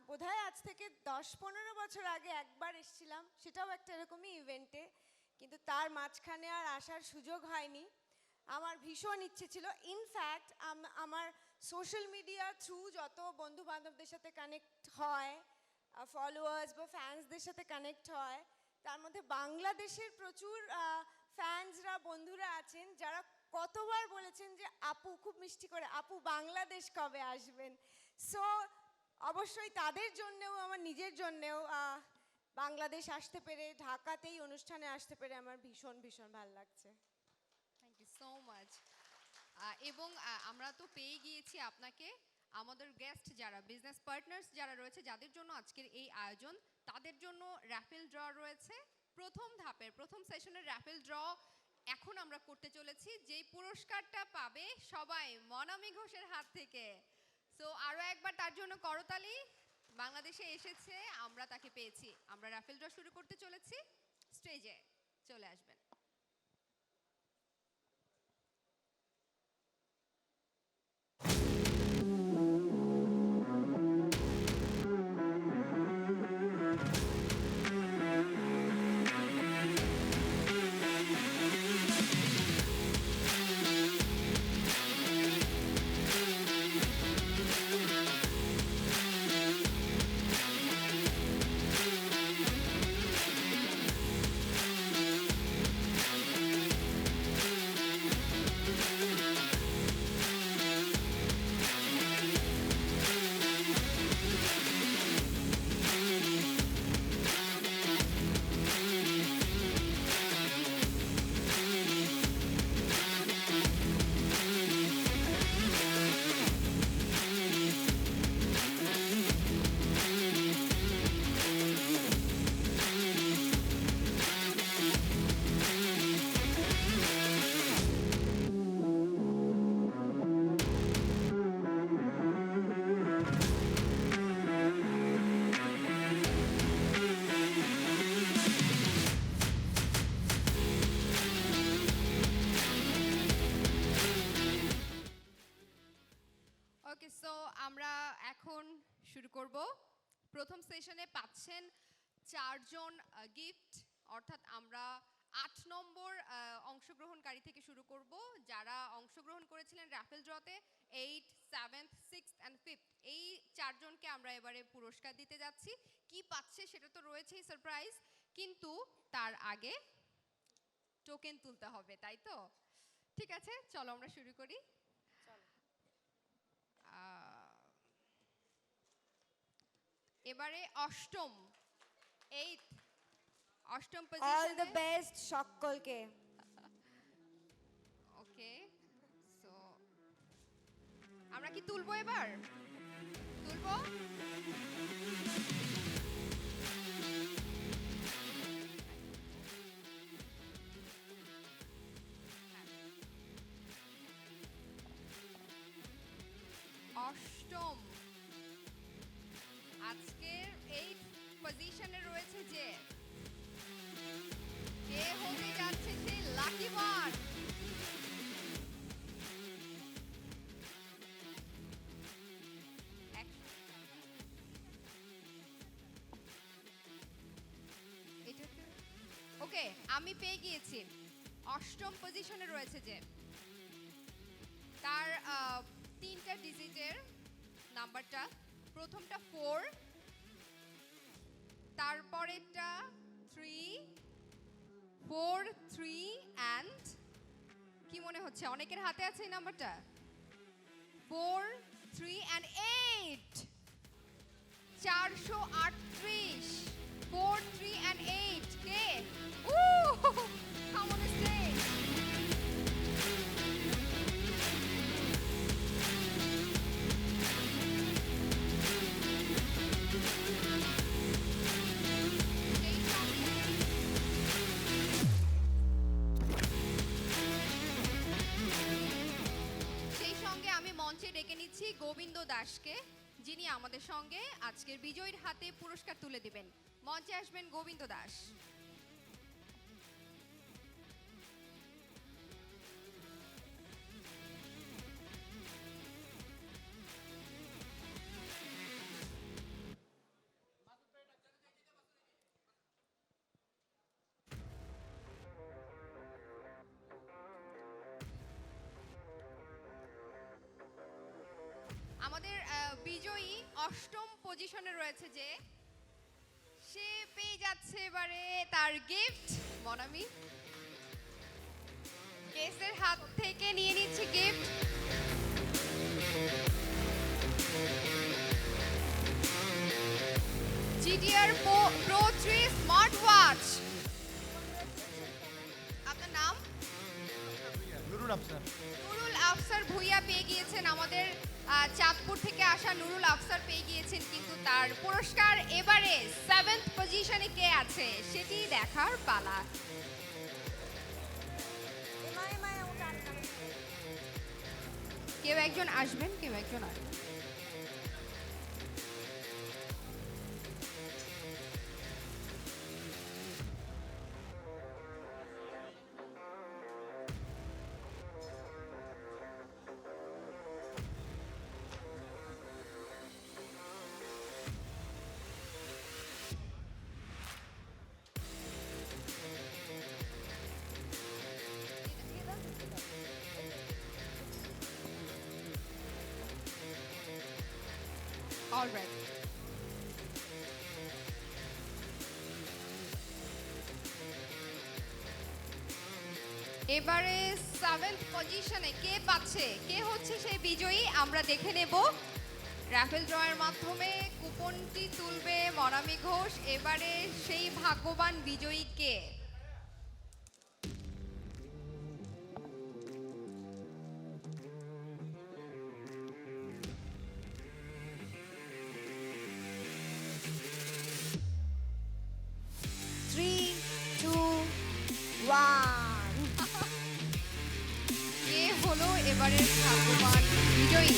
বোধহয় আজ থেকে 10-15 বছর আগে একবার এসেছিলাম, সেটাও একটা এরকমই ইভেন্টে, কিন্তু তার মাঝখানে আর আসার সুযোগ হয়নি। আমার ভীষণ ইচ্ছে ছিল। ইনফ্যাক্ট আমার সোশ্যাল মিডিয়া থ্রু যত বন্ধু বান্ধবদের সাথে কানেক্ট হয়, ফলোয়ার্স বা ফ্যান্সদের সাথে কানেক্ট হয়, তার মধ্যে বাংলাদেশের প্রচুর ফ্যান্সরা, বন্ধুরা আছেন যারা কতবার বলেছেন যে আপু, খুব মিষ্টি করে, আপু বাংলাদেশ কবে আসবেন। সো অবশ্যই তাদের জন্যেও, আমার নিজের জন্যেও বাংলাদেশ আসতে পেরে, ঢাকাতেই অনুষ্ঠানে আসতে পেরে আমার ভীষণ ভীষণ ভালো লাগছে। Thank you so much. এবং আমরা তো পেয়ে গিয়েছি আপনাকে, আমাদের গেস্ট যারা বিজনেস পার্টনার্স যারা রয়েছে, যাদের জন্য আজকের এই আয়োজন, তাদের জন্য র্যাফেল ড্র রয়েছে। প্রথম ধাপের প্রথম সেশনের র্যাফেল ড্র এখন আমরা করতে চলেছি। যেই পুরস্কারটা পাবে সবাই মনামি ঘোষের হাত থেকে। সো আরও একবার তার জন্য করতালি। বাংলাদেশে এসেছে, আমরা তাকে পেয়েছি। আমরা রাফেল ড্র শুরু করতে চলেছি, স্টেজে চলে আসবেন। সো আমরা এখন শুরু করব। প্রথম সেশনে পাচ্ছেন 4 জন গিফট, অর্থাৎ আমরা 8 নম্বর অংশগ্রহণকারী থেকে শুরু করব। যারা অংশগ্রহণ করেছিলেন র্যাফেল ড্রতে 8, 7, 6 অ্যান্ড 5, এই 4 জনকে আমরা এবারে পুরস্কার দিতে যাচ্ছি। কি পাচ্ছে সেটা তো রয়েছেই সারপ্রাইজ, কিন্তু তার আগে টোকেন তুলতে হবে, তাই তো? ঠিক আছে, চলো আমরা শুরু করি। এবারে অষ্টম অল দ্য পজিশনে। বেস্ট সকলকে। ওকে, সো আমরা কি তুলবো এবার? তুলবো? অষ্টম আজকের এই পজিশনে রয়েছে যে, কে হতে যাচ্ছে সেই লাকি মান? ওকে, আমি পেয়ে গিয়েছি। অষ্টম পজিশনে রয়েছে যে, তার 3টা ডিজিটের নাম্বারটা, প্রথমটা 4, তারপরেরটা 3, 4, 3 অ্যান্ড কি মনে হচ্ছে অনেকের হাতে আছে এই নাম্বারটা? 4, 3 and 8, 438, 4, 3 and 8, K? Come on the stage. সেই সঙ্গে আমি মঞ্চে ডেকে নিচ্ছি গোবিন্দ দাসকে, যিনি আমাদের সঙ্গে আজকের বিজয়ীর হাতে পুরস্কার তুলে দিবেন। মঞ্চে আসবেন গোবিন্দ দাস। আমাদের বিজয়ী অষ্টম পজিশনে রয়েছে যে, সে পেয়ে যাচ্ছে এবারে তার গিফট। মনামি কেসের হাত থেকে নিয়ে নিচ্ছে gift. GTR Pro 3 smart watch. আপনার নাম? নুরুল আফসার ভুইয়া পেয়ে গিয়েছেন। আমাদের চাঁদপুর থেকে আসা নুরুল আফসার পেয়ে গিয়েছেন, কিন্তু তার পুরস্কার এবারে 7th পজিশনে কে আছে সেটি দেখার পালা। কেউ একজন আসবেন, কেউ একজন আসবেন। All right. এবারে 7th পজিশনে কে পাচ্ছে, কে হচ্ছে সেই বিজয়ী আমরা দেখে নেব। র্যাফেল ড্রয়ের মাধ্যমে কুপনটি তুলবে মনামি ঘোষ। এবারে সেই ভাগ্যবান বিজয়ী কে? কে হলো এবারের ভাগ্যবান বিজয়ী?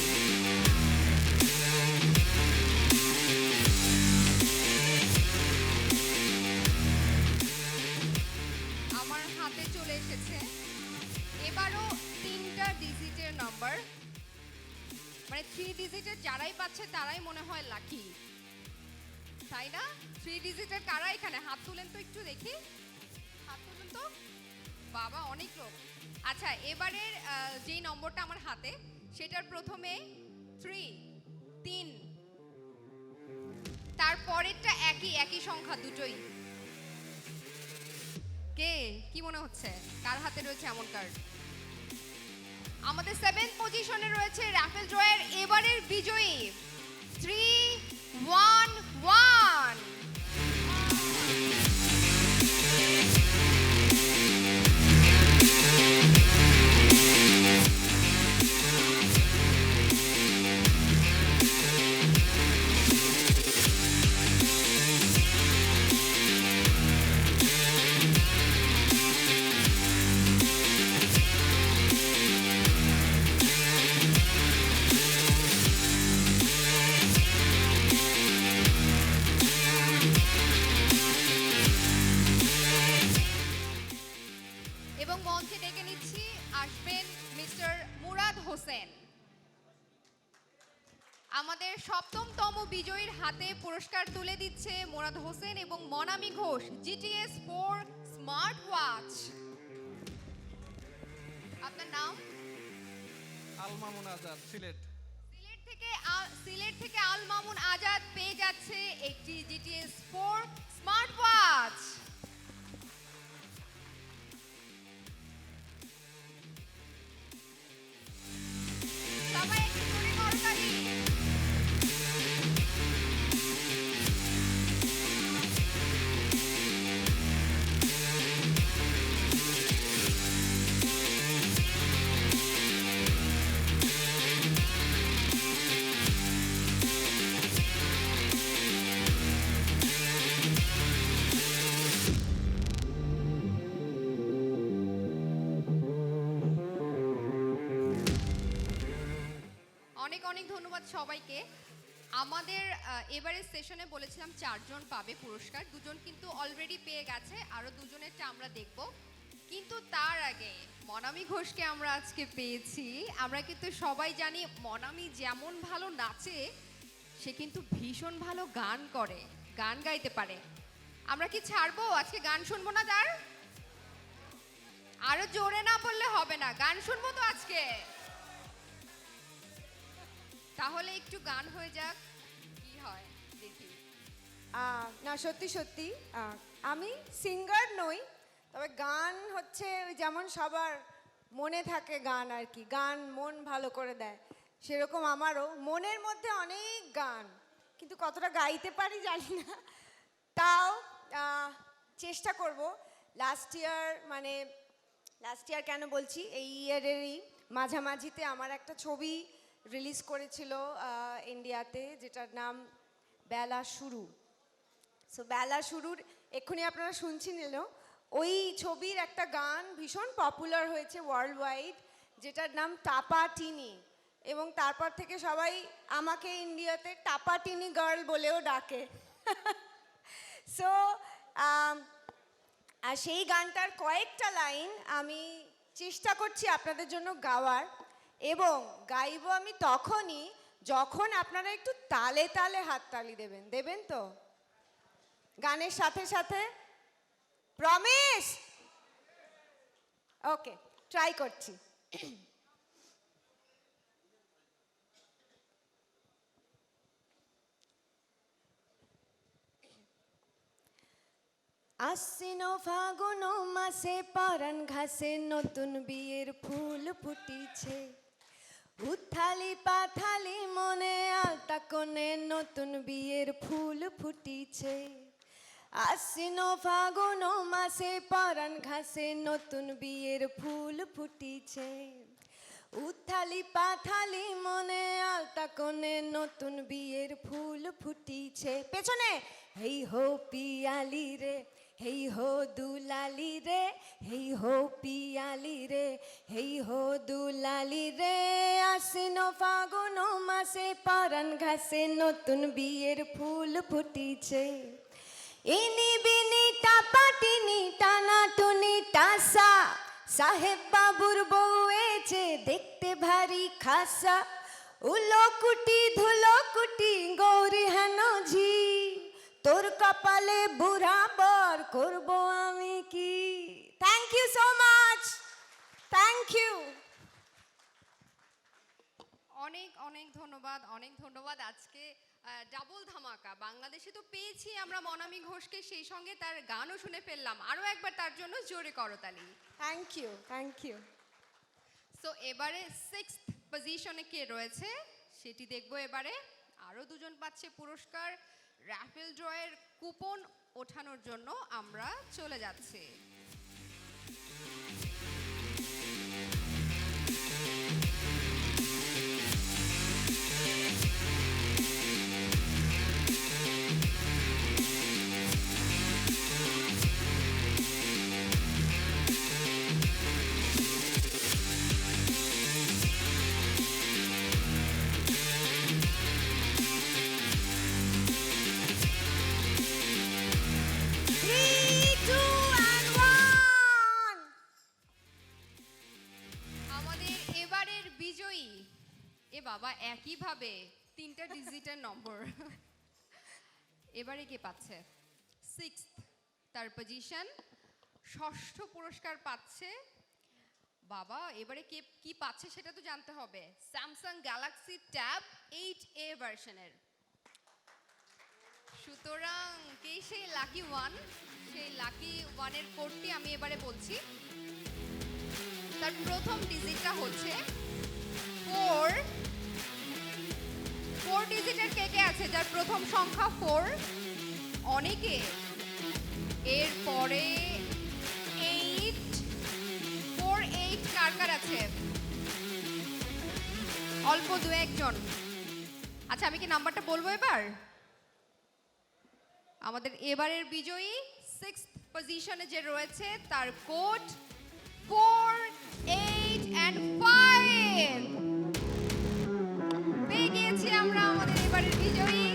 যারাই পাচ্ছে তারাই মনে হয় লাকি, তাই না? 3 ডিজিটের কারা এখানে হাত তুলেন তো একটু দেখি, হাত তুলেন তো। বাবা, অনেক লোক। আচ্ছা, এবারের যেই নম্বরটা আমার হাতে সেটার প্রথমে 3, তারপরেরটা একই সংখ্যা দুটোই। কে, কি মনে হচ্ছে কার হাতে রয়েছে এমন কার্ড? আমাদের 7th পজিশনে রয়েছে রাফেল ড্রয়ের এবারের বিজয়ী 311। এবং মঞ্চে ডেকে নিচ্ছি, আসবেন মিস্টার মুরাদ হোসেন। আমাদের 7তম বিজয়ীর হাতে পুরস্কার তুলে দিচ্ছে মুরাদ হোসেন এবং Monami Ghosh, GTS 4 smart watch. আপনার নাম? আল মামুন আজাদ, সিলেট। সিলেট থেকে আল মামুন আজাদ পেয়ে যাচ্ছে একটি GTS 4 স্মার্ট ওয়াচ। সবাই একটু জোরে করতালি। অনেক অনেক ধন্যবাদ সবাইকে। আমাদের এবারের সেশনে বলেছিলাম 4 জন পাবে পুরস্কার, 2 জন কিন্তু অলরেডি পেয়ে গেছে, আরো 2 জনেরটা আমরা দেখব। কিন্তু তার আগে মনামি ঘোষকে আমরা আজকে পেয়েছি। আমরা কিন্তু সবাই জানি মনামি যেমন ভালো নাচে, সে কিন্তু ভীষণ ভালো গান করে, গান গাইতে পারে। আমরা কি ছাড়বো আজকে? গান শুনবো না তার? আরো জোরে না বললে হবে না, গান শুনবো তো আজকে। তাহলে একটু গান হয়ে যাক, কি হয় দেখি। না, সত্যি সত্যি আমি সিঙ্গার নই, তবে গান হচ্ছে যেমন সবার মনে থাকে গান আর কি, গান মন ভালো করে দেয়, সেরকম আমারও মনের মধ্যে অনেক গান, কিন্তু কতটা গাইতে পারি জানি না। তাও চেষ্টা করব। লাস্ট ইয়ার কেন বলছি, এই ইয়ারেরই মাঝামাঝিতে আমার একটা ছবি রিলিজ করেছিল ইন্ডিয়াতে, যেটার নাম বেলা শুরু। সো বেলা শুরুর এক্ষুনি আপনারা শুনছি নিল, ওই ছবির একটা গান ভীষণ পপুলার হয়েছে ওয়ার্ল্ড ওয়াইড, যেটার নাম টাপাটিনি, এবং তারপর থেকে সবাই আমাকে ইন্ডিয়াতে টাপাটিনি গার্ল বলেও ডাকে। সো আর সেই গানটার কয়েকটা লাইন আমি চেষ্টা করছি আপনাদের জন্য গাওয়ার, এবং গাইবো আমি তখনই যখন আপনারা একটু তালে তালে হাততালি দেবেন তো গানের সাথে সাথে? প্রমিস? ওকে, ট্রাই করছি। আশ্বিন ফাগুন মাসে পরাণ ঘাসে নতুন বিয়ের ফুল ফুটিছে, উথালি পাথালি মনে আলতা কোণে নতুন বিয়ের ফুল ফুটিছে। আশ্বিন ফাগুন মাসে পরাণ ঘাসে নতুন বিয়ের ফুল ফুটিছে, উথালি পাথালি মনে আলতা কোণে নতুন বিয়ের ফুল ফুটিছে। পেছনে হেই হো পিয়ালি রে, হেই হো দুলালি রে, হেই হো পিয়ালি রে, হেই হো দুলালি রে। আশ্বিন ফাগুন মাসে পরাণ ঘাসে নতুন বিয়ের ফুল ফুটিছে, ইনি বিনি টাপাটিনি টানা টুনি টাসা, সাহেব বাবুর বউ এছে দেখতে ভারী খাসা, উলো কুটি ধুলো কুটি গৌরী হেন ঝি তোর কপালে বুড়া বর করব আমি কি। Thank you so much, thank you. অনেক অনেক ধন্যবাদ, অনেক ধন্যবাদ। আজকে ডাবল ধামাকা, বাংলাদেশে তো পেয়েছি আমরা মনামি ঘোষকে, সেই সঙ্গে তার গানও শুনে ফেললাম। আরও একবার তার জন্য জোরে করতালি। Thank you, thank you. So এবারে 6th পজিশনে কে রয়েছে সেটি দেখবো এবারে। আরও দুজন পাচ্ছে পুরস্কার। র্যাফেল ড্রয়ের কুপন ওঠানোর জন্য আমরা চলে যাচ্ছি। আমাদের এবারের বিজয়ী, এ বাবা একইভাবে 3টা ডিজিটের নম্বর। এবারে কে পাচ্ছে? 6th তার পজিশন, 6ষ্ঠ পুরস্কার পাচ্ছে। বাবা এবারে কে কি পাচ্ছে সেটা তো জানতে হবে। স্যামসাং গ্যালাক্সি ট্যাব 8A ভার্সনের। সুতরাং কে সেই লাকি ওয়ান? সেই লাকি ওয়ানের কোডটি আমি এবারে বলছি। তার প্রথম ডিজিটটা হচ্ছে 4। 4 ডিজিটের কে কে আছে যার প্রথম সংখ্যা 4? অনেকে। এরপরে 8, 4, 8 কার কার আছে? অল্প দু একজন। আচ্ছা আমি কি নাম্বারটা বলবো এবার? আমাদের এবারের বিজয়ী 6th পজিশনে যে রয়েছে তার কোড 4, 8 and 5। পেয়ে গিয়েছি আমরা আমাদের এবারের বিজয়ী।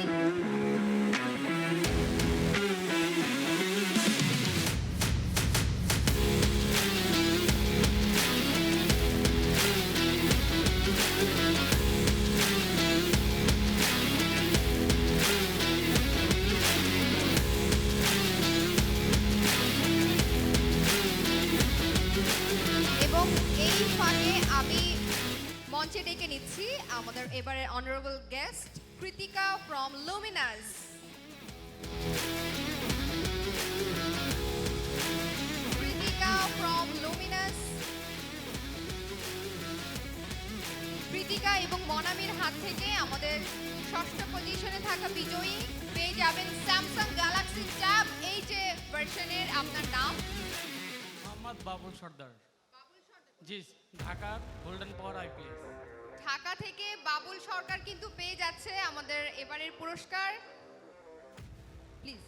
এবং এই ফাঁকে আমি মঞ্চে ডেকে নিচ্ছি আমাদের এবারে honourable guest Krittika from Luminous. Krittika from Luminous. Krittika এবং মনামির হাত থেকে আমাদের 6ষ্ঠ পজিশনে থাকা বিজয়ী পেয়ে যাবেন স্যামসাং গ্যালাক্সি ট্যাব 8A ভার্সনের। আপনার নাম? মোহাম্মদ বাবুল সর্দার। জি, ঢাকা গোল্ডেন পাওয়ার IPS। ঢাকা থেকে বাবুল সরকার কিন্তু পেয়ে যাচ্ছে আমাদের এবারের পুরস্কার। প্লিজ।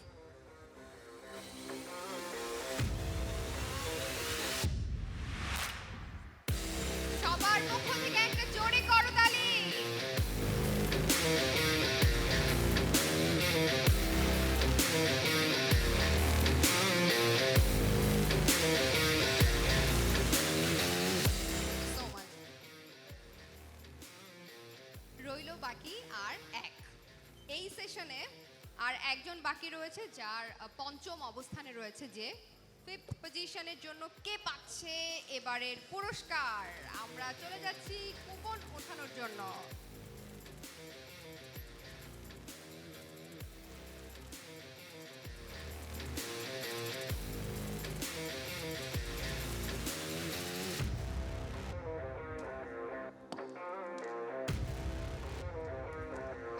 সবার পক্ষ থেকে একটা জোরে করতালি। রইল বাকি আর এক। এই সেশনে আর একজন বাকি রয়েছে যার পঞ্চম অবস্থানে রয়েছে, যে 5th পজিশনের জন্য কে পাচ্ছে এবারের পুরস্কার। আমরা চলে যাচ্ছি কুপন ওঠানোর জন্য।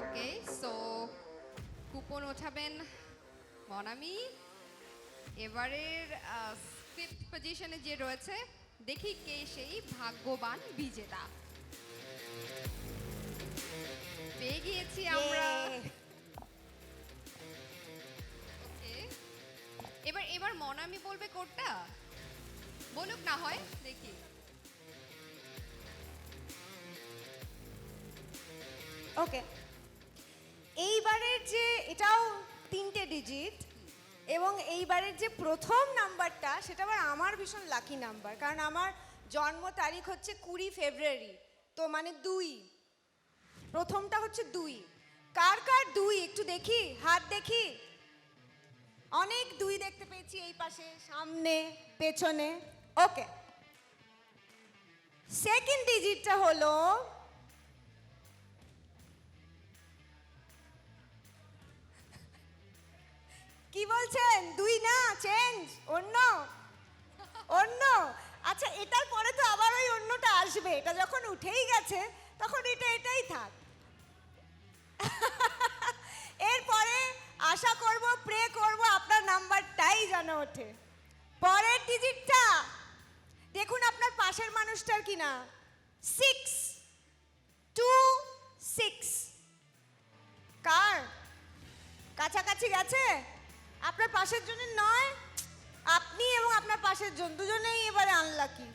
ওকে, সো কুপন ওঠাবেন মনামি। এবারের 5th পজিশনে যে রয়েছে, দেখি কে সেই ভাগ্যবান বিজেতা। পেয়ে গিয়েছি আমরা। ওকে, এবার মনামি বলবে কোডটা। বলুক না হয়, দেখি। ওকে, এইবারের যে এটাও 3টে ডিজিট এবং এইবারের যে প্রথম নাম্বারটা সেটা আবার আমার ভীষণ লাকি নাম্বার, কারণ আমার জন্ম তারিখ হচ্ছে 20 ফেব্রুয়ারি, তো মানে 2। প্রথমটা হচ্ছে 2। কার কার 2 একটু দেখি, হাত দেখি। অনেক 2 দেখতে পেয়েছি এই পাশে, সামনে, পেছনে। ওকে, সেকেন্ড ডিজিটটা হলো কি বলছেন? 2 না, চেঞ্জ, অন্য অন্য। আচ্ছা, এটার পরে তো আবার ওই অন্যটা আসবে। এটা যখন উঠেই গেছে তখন এটাই থাক। এরপরে আশা করব, প্রে করব আপনার নাম্বারটাই যেন ওঠে। পরের ডিজিটটা দেখুন আপনার পাশের মানুষটার কিনা। 6 2 6। কার কাছাকাছি গেছে? আপনার পাশের জন্য নয়, আপনি এবং আপনার পাশের জন দুজনেই এবারে আনলাকি।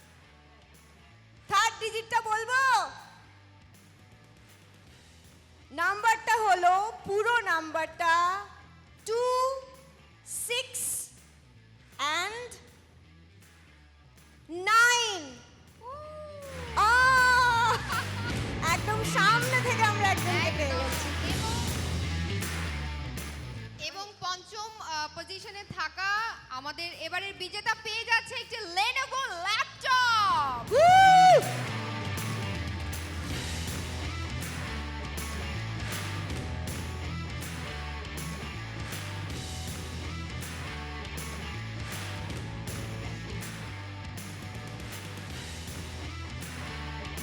থার্ড ডিজিটটা বলবো। নাম্বারটা হলো, পুরো নাম্বারটা 2 6 and 9। একদম সামনে থেকে আমরা একজনকে পেয়ে গেছি। এবং পঞ্চম পজিশনে থাকা আমাদের এবারের বিজেতা পেয়ে যাচ্ছে একটি Lenovo ল্যাপটপ।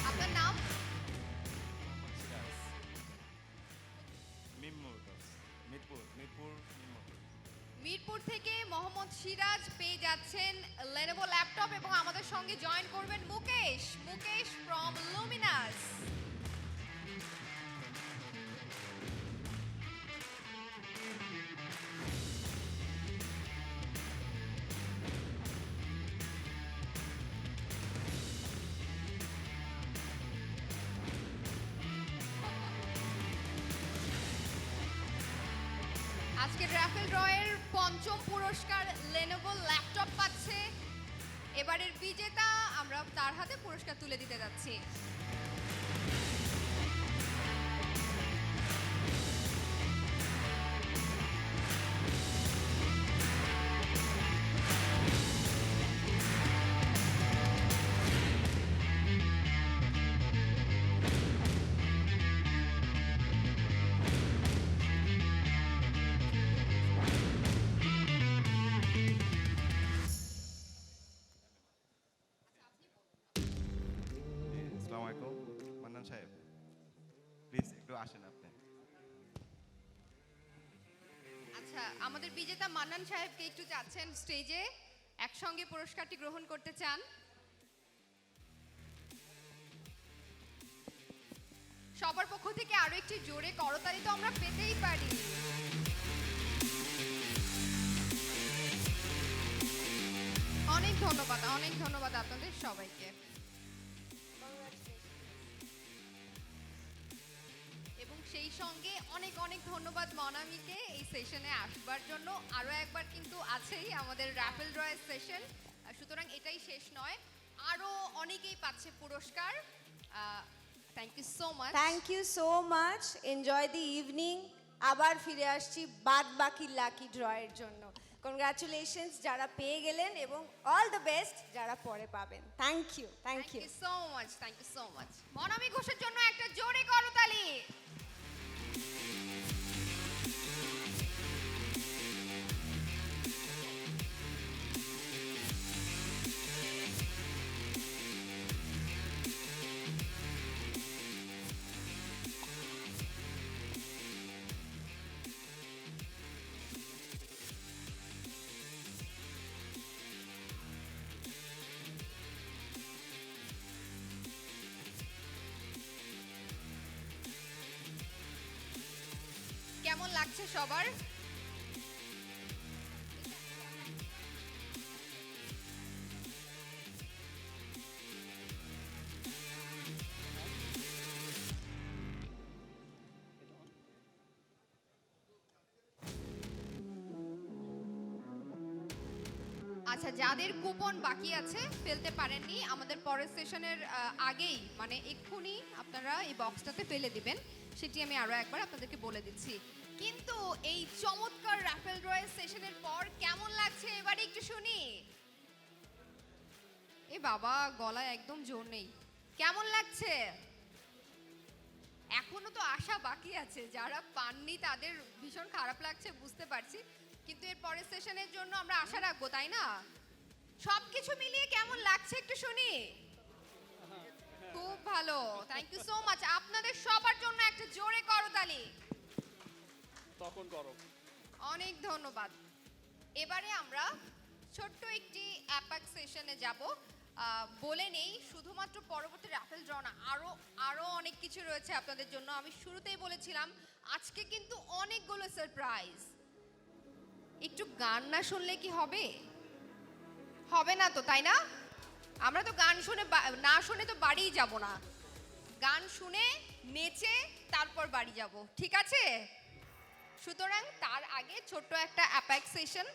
আপনার নাম? মিরপুর থেকে মোহাম্মদ সিরাজ পেয়ে যাচ্ছেন Lenovo ল্যাপটপ এবং আমাদের সঙ্গে জয়েন করবেন মুকেশ ফ্রম লুমিনাস। আজকের রাফেল ড্রয়ের পঞ্চম পুরস্কার Lenovo ল্যাপটপ পাচ্ছে। এবারের বিজেতা আমরা তার হাতে পুরস্কার তুলে দিতে যাচ্ছি। আসসালামু আলাইকুম, মান্নান সাহেব প্লিজ একটু আসেন আপনি। আচ্ছা, আমাদের বিজেতা মান্নান সাহেবকে একটু যাচ্ছেন স্টেজে, একসঙ্গে পুরস্কারটি গ্রহণ করতে চান। সবার পক্ষ থেকে আরো একটি জোরে করতালি তো আমরা পেতেই পারি। অনেক ধন্যবাদ আপনাদের সবাইকে। এবং সেই সঙ্গে অনেক ধন্যবাদ মনামিকে এই সেশনে আসবার জন্য। আরো একবার কিন্তু আছেই আমাদের রাফেল ড্রয়ের সেশন, সুতরাং এটাই শেষ নয়, আরো অনেকেই পাচ্ছে পুরস্কার। Thank you so much. Thank you so much, enjoy the evening. আবার ফিরে আসছি বাদ বাকি লাকি ড্রয়ের জন্য। কনগ্রাচুলেশনস যারা পেয়ে গেলেন এবং অল দ্য বেস্ট যারা পরে পাবেন। Thank you so much. Monami ঘোষের জন্য একটা জোরে করতালি। কেমন লাগছে সবার? আচ্ছা, যাদের কুপন বাকি আছে ফেলতে পারেননি, আমাদের পরের সেশনের আগেই মানে এক্ষুনি আপনারা এই বক্সটাতে ফেলে দিবেন। সেটি আমি আরো একবার আপনাদেরকে বলে দিচ্ছি। কিন্তু এই চমৎকার রাফেল ড্রয়ের সেশনের পর কেমন লাগছে এবারে একটু শুনি। এ বাবা, গলায় একদম জোর নেই। কেমন লাগছে? এখনো তো আশা বাকি আছে, যারা পাননি তাদের ভীষণ খারাপ লাগছে বুঝতে পারছি, কিন্তু এর পরের সেশনের জন্য আমরা আশা রাখবো, তাই না? সবকিছু মিলিয়ে কেমন লাগছে একটু শুনি। খুব ভালো, থ্যাংক ইউ সো মাচ। আপনাদের সবার জন্য একটা জোরে করতালি। তখন করো। অনেক ধন্যবাদ। এবারে আমরা ছোট্ট একটি অ্যাপাক সেশনে যাব। বলে নেই, শুধুমাত্র পরবর্তী রাফেল ড্র না, আরো অনেক কিছু রয়েছে আপনাদের জন্য। আমি শুরুতেই বলেছিলাম আজকে কিন্তু অনেকগুলো সারপ্রাইজ। একটু গান না শুনলে কি হবে? হবে না তো, তাই না? আমরা তো গান শুনে না শুনে তো বাড়িই যাব না, গান শুনে নেচে তারপর বাড়ি যাব, ঠিক আছে? সুতরাং তার আগে ছোট্ট একটা অ্যাপাক সেশন,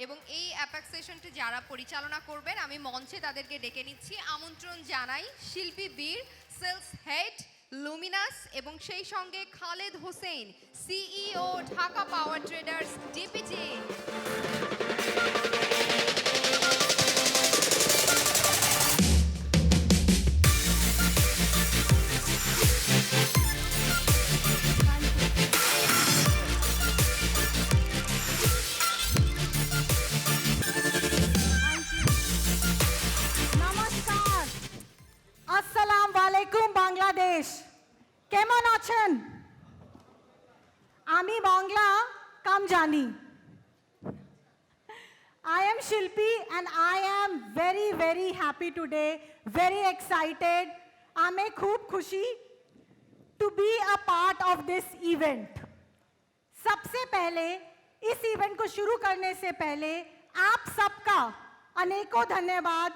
এবং এই অ্যাপাক সেশনটি যারা পরিচালনা করবেন আমি মঞ্চে তাদেরকে ডেকে নিচ্ছি। আমন্ত্রণ জানাই শিল্পী বীর, সেলস হেড লুমিনাস, এবং সেই সঙ্গে খালেদ হোসেন, সিইও ঢাকা পাওয়ার ট্রেডার্স ডিপিটি। নমস্কার, আসসালামু আলাইকুম বাংলাদেশ। কেমন আছেন? আমি বাংলা কম জানি। I am Shilpi and I am very very happy today, very excited. আমি খুব খুশি to be a part of this event. सबसे पहले इस इवेंट को शुरू करने से पहले आप सबका अनेकों धन्यवाद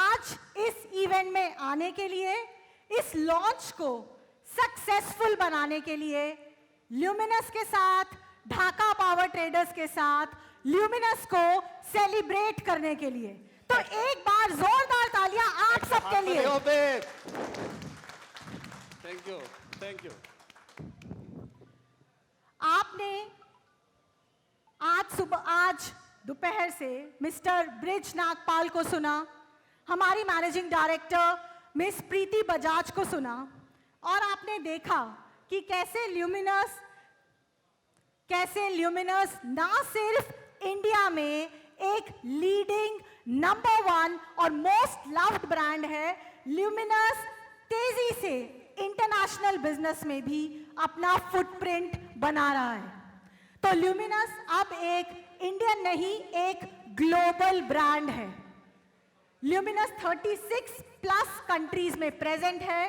आज इस इवेंट में आने के लिए, इस लॉन्च को सक्सेसफुल बनाने के लिए, ल्यूमिनस के साथ, ढाका पावर ट्रेडर्स के साथ ल्यूमिनस को सेलिब्रेट करने के लिए। तो एक बार जोरदार तालियां आप सबके लिए। Thank you, thank you. आपने आज दोपहर से मिस्टर ब्रिज नागपाल को सुना, हमारी मैनेजिंग डायरेक्टर मिस प्रीति बजाज को सुना, और आपने देखा कि कैसे ल्यूमिनस ना सिर्फ इंडिया में एक लीडिंग नंबर 1 और मोस्ट लव्ड ब्रांड है, ल्यूमिनस तेजी से इंटरनेशनल बिजनेस में भी अपना फुटप्रिंट बना रहा है। तो ल्यूमिनस अब एक इंडियन नहीं, एक ग्लोबल ब्रांड है। ल्यूमिनस 36 प्लस कंट्रीज में प्रेजेंट है,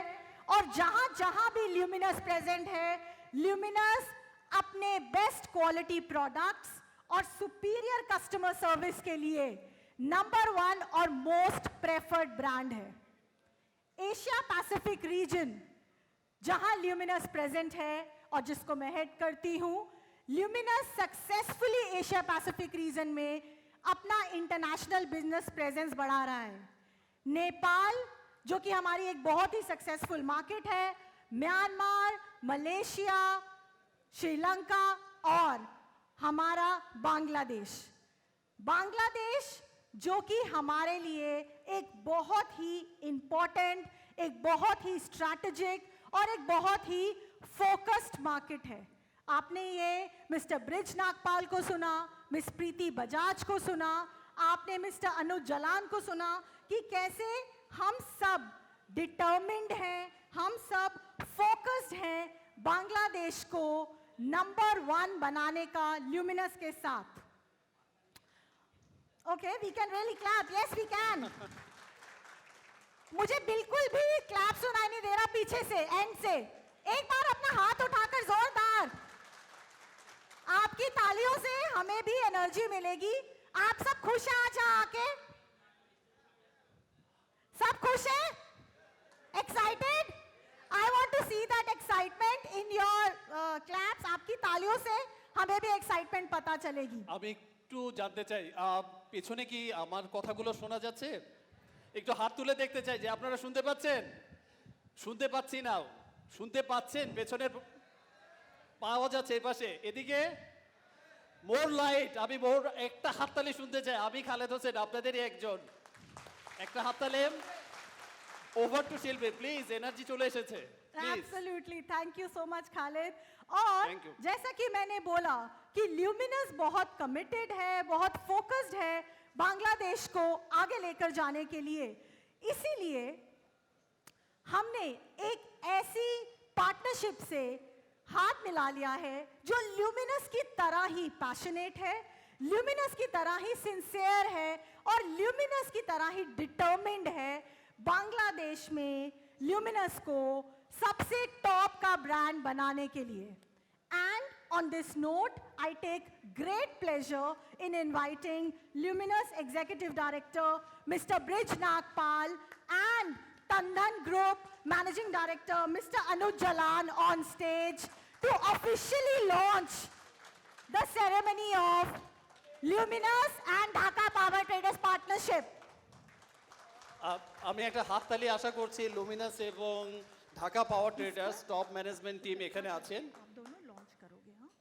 और जहां जहां भी ल्यूमिनस प्रेजेंट है, ल्यूमिनस अपने बेस्ट क्वालिटी प्रोडक्ट्स और सुपीरियर कस्टमर सर्विस के लिए नंबर 1 और मोस्ट प्रेफर्ड ब्रांड है। एशिया पैसिफिक रीजन जहां ल्यूमिनस प्रेजेंट है और जिसको मैं हेड करती हूं, luminous successfully Asia Pacific region में अपना इंटरनेशनल बिजनेस प्रेजेंस बढ़ा रहा है। नेपाल, जो कि हमारी एक बहुत ही सक्सेसफुल मार्केट है, म्यांमार, मलेशिया, श्रीलंका और हमारा बांग्लादेश जो कि हमारे लिए एक बहुत ही इंपॉर्टेंट, एक बहुत ही स्ट्रैटेजिक और एक बहुत ही फोकस्ड मार्केट है। आपने ये मिस्टर ब्रिज नागपाल को सुना, मिस प्रीति बजाज को सुना, आपने मिस्टर अनुज जलान को सुना कि कैसे हम सब डिटर्मिन्ड हैं, हम सब फोकस्ड हैं बांग्लादेश को नंबर 1 बनाने का ल्यूमिनस के साथ। Okay, we can really clap, yes we can. मुझे बिल्कुल भी क्लैप सुनाई नहीं दे रहा पीछे से, एंड से। एक बार अपना हाथ उठाकर जोरदार, आपकी तालियों से हमें भी एनर्जी मिलेगी। आप सब खुश हैं आज यहाँ आके? सब खुश हैं? Excited? I want to see that excitement in your claps. आपकी तालियों से हमें भी excitement पता चलेगी। আমি একটু জানতে চাই পেছনে কি আমার কথাগুলো শোনা যাচ্ছে? একটু হাত তুলে দেখতে চাই যে আপনারা শুনতে পাচ্ছেন? শুনতে পাচ্ছি না। শুনতে পাচ্ছেন? পেছনের পাওয়া যাচ্ছে এই পাশে, এদিকে মোর লাইট, আমি মোর একটা হাততালি শুনতে চাই। আমি খালেদ হোসেন, আপনাদেরই একজন। একটা হাততালি। ওভার টু শিল্পী, প্লিজ, এনার্জি চলে এসেছে please. Absolutely, thank you so much Khalid. और Thank you. जैसा कि मैंने बोला कि ल्यूमिनस बहुत कमिटेड है, बहुत फोकस्ड है बांग्लादेश को आगे लेकर जाने के लिए। इसीलिए हमने एक ऐसी पार्टनरशिप से हाथ मिला लिया है जो ल्यूमिनस की तरह ही पैशनेट है, ल्यूमिनस की तरह ही सिंसियर है और ल्यूमिनस की तरह ही डिटर्मिन्ड है बांग्लादेश में ल्यूमिनस को सबसे टॉप का ब्रांड बनाने के लिए। And on this note, I take great pleasure in inviting Luminous Executive Director Mr. Brij Nagpal and Tandhan Group Managing Director Mr. Anuj Jalan on stage to officially launch the ceremony of Luminous and Dhaka Power Traders Partnership. আমি একটা হাততালি আশা করছি Luminous এবং ঢাকা পাওয়ার traders top management team এখানে আছেন। आप दोनों launch करोगे, हाँ?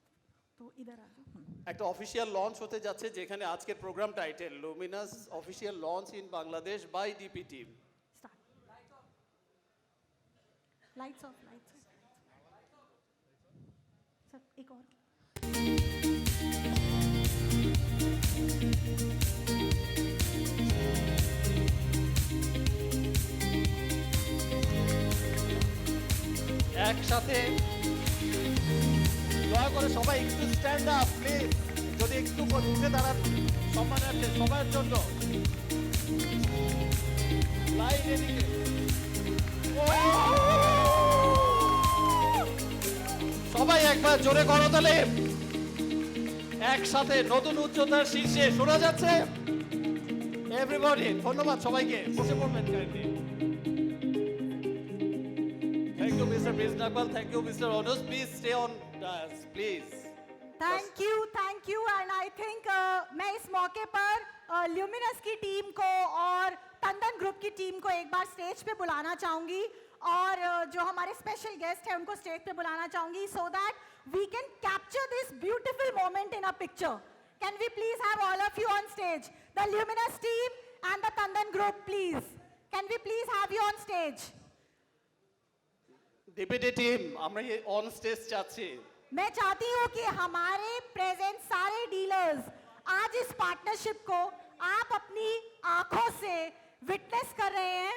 तो इधर आ जाओ। একটা অফিসিয়াল লঞ্চ হতে যাচ্ছে, যেখানে আজকের programme title Luminous official launch in Bangladesh by DP team. Start. Lights off, lights off. Sir एक और। একসাথে দয়া করে সবাই একটু স্ট্যান্ড আপ প্লিজ, যদি একটু উঠে দাঁড়ান সম্মানার্থে সবার জন্য। লাইন এদিকে। সবাই একবার জোরে করতালে। একসাথে নতুন উচ্চতার শীর্ষে শোনা যাচ্ছে। এভরিবডি, ধন্যবাদ সবাইকে, বসে পড়বেন kindly. Thank you, Mr. Brij Nagpal. Thank you, Mr. Anuj. Please stay on, please. Thank you and I think मैं इस मौके पर ल्यूमिनस की टीम को और तंदन ग्रुप की टीम को एक बार स्टेज पे बुलाना चाहूंगी और जो हमारे स्पेशल गेस्ट हैं उनको स्टेज पे बुलाना चाहूंगी so that we can capture this beautiful moment in a picture. Can we please have all of you on stage, the Luminous team and the Tandan group, please can we please have you on stage. DPT team, আমরা on stage চাচ্ছি। मैं चाहती हूं कि हमारे present सारे dealers आज इस पार्टनरशिप को आप अपनी आंखों से विटनेस कर रहे हैं।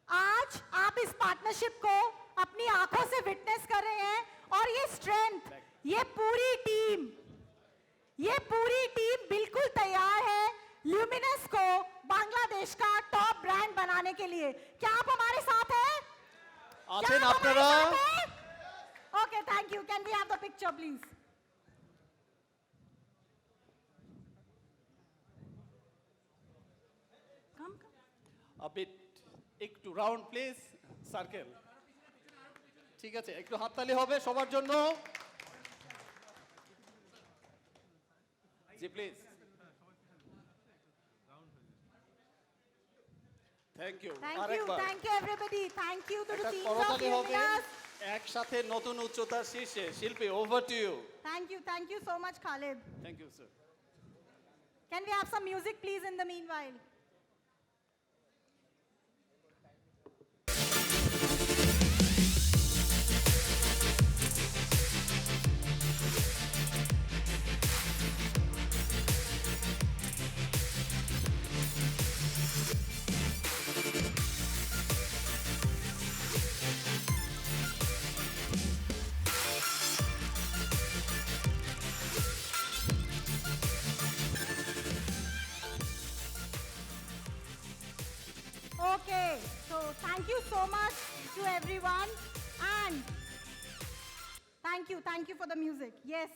आज आप इस पार्टनरशिप को अपनी आंखों से विटनेस कर रहे हैं और ये स्ट्रेंथ, ये पूरी टीम बिल्कुल तैयार है ल्यूमिनस को बांग्लादेश का टॉप ब्रांड बनाने के लिए। क्या आप हमारे साथ हैं? আছেন আপনারা? Okay, thank you. Can we have the picture please? Come আপনি একটু রাউন্ড প্লিজ, সার্কেল। ঠিক আছে, একটু হাততালি হবে সবার জন্য। জি please. Thank you. Thank you everybody, thank you to the একটা टीम ऑफ করতালি হবে। ल्यूमिनस। একসাথে নতুন উচ্চতার শীর্ষে। শিল্পী, over to you. Thank you so much Khalid. Thank you sir. Can we have some music please in the meanwhile? Okay, so thank you so much to everyone and thank you for the music. Yes.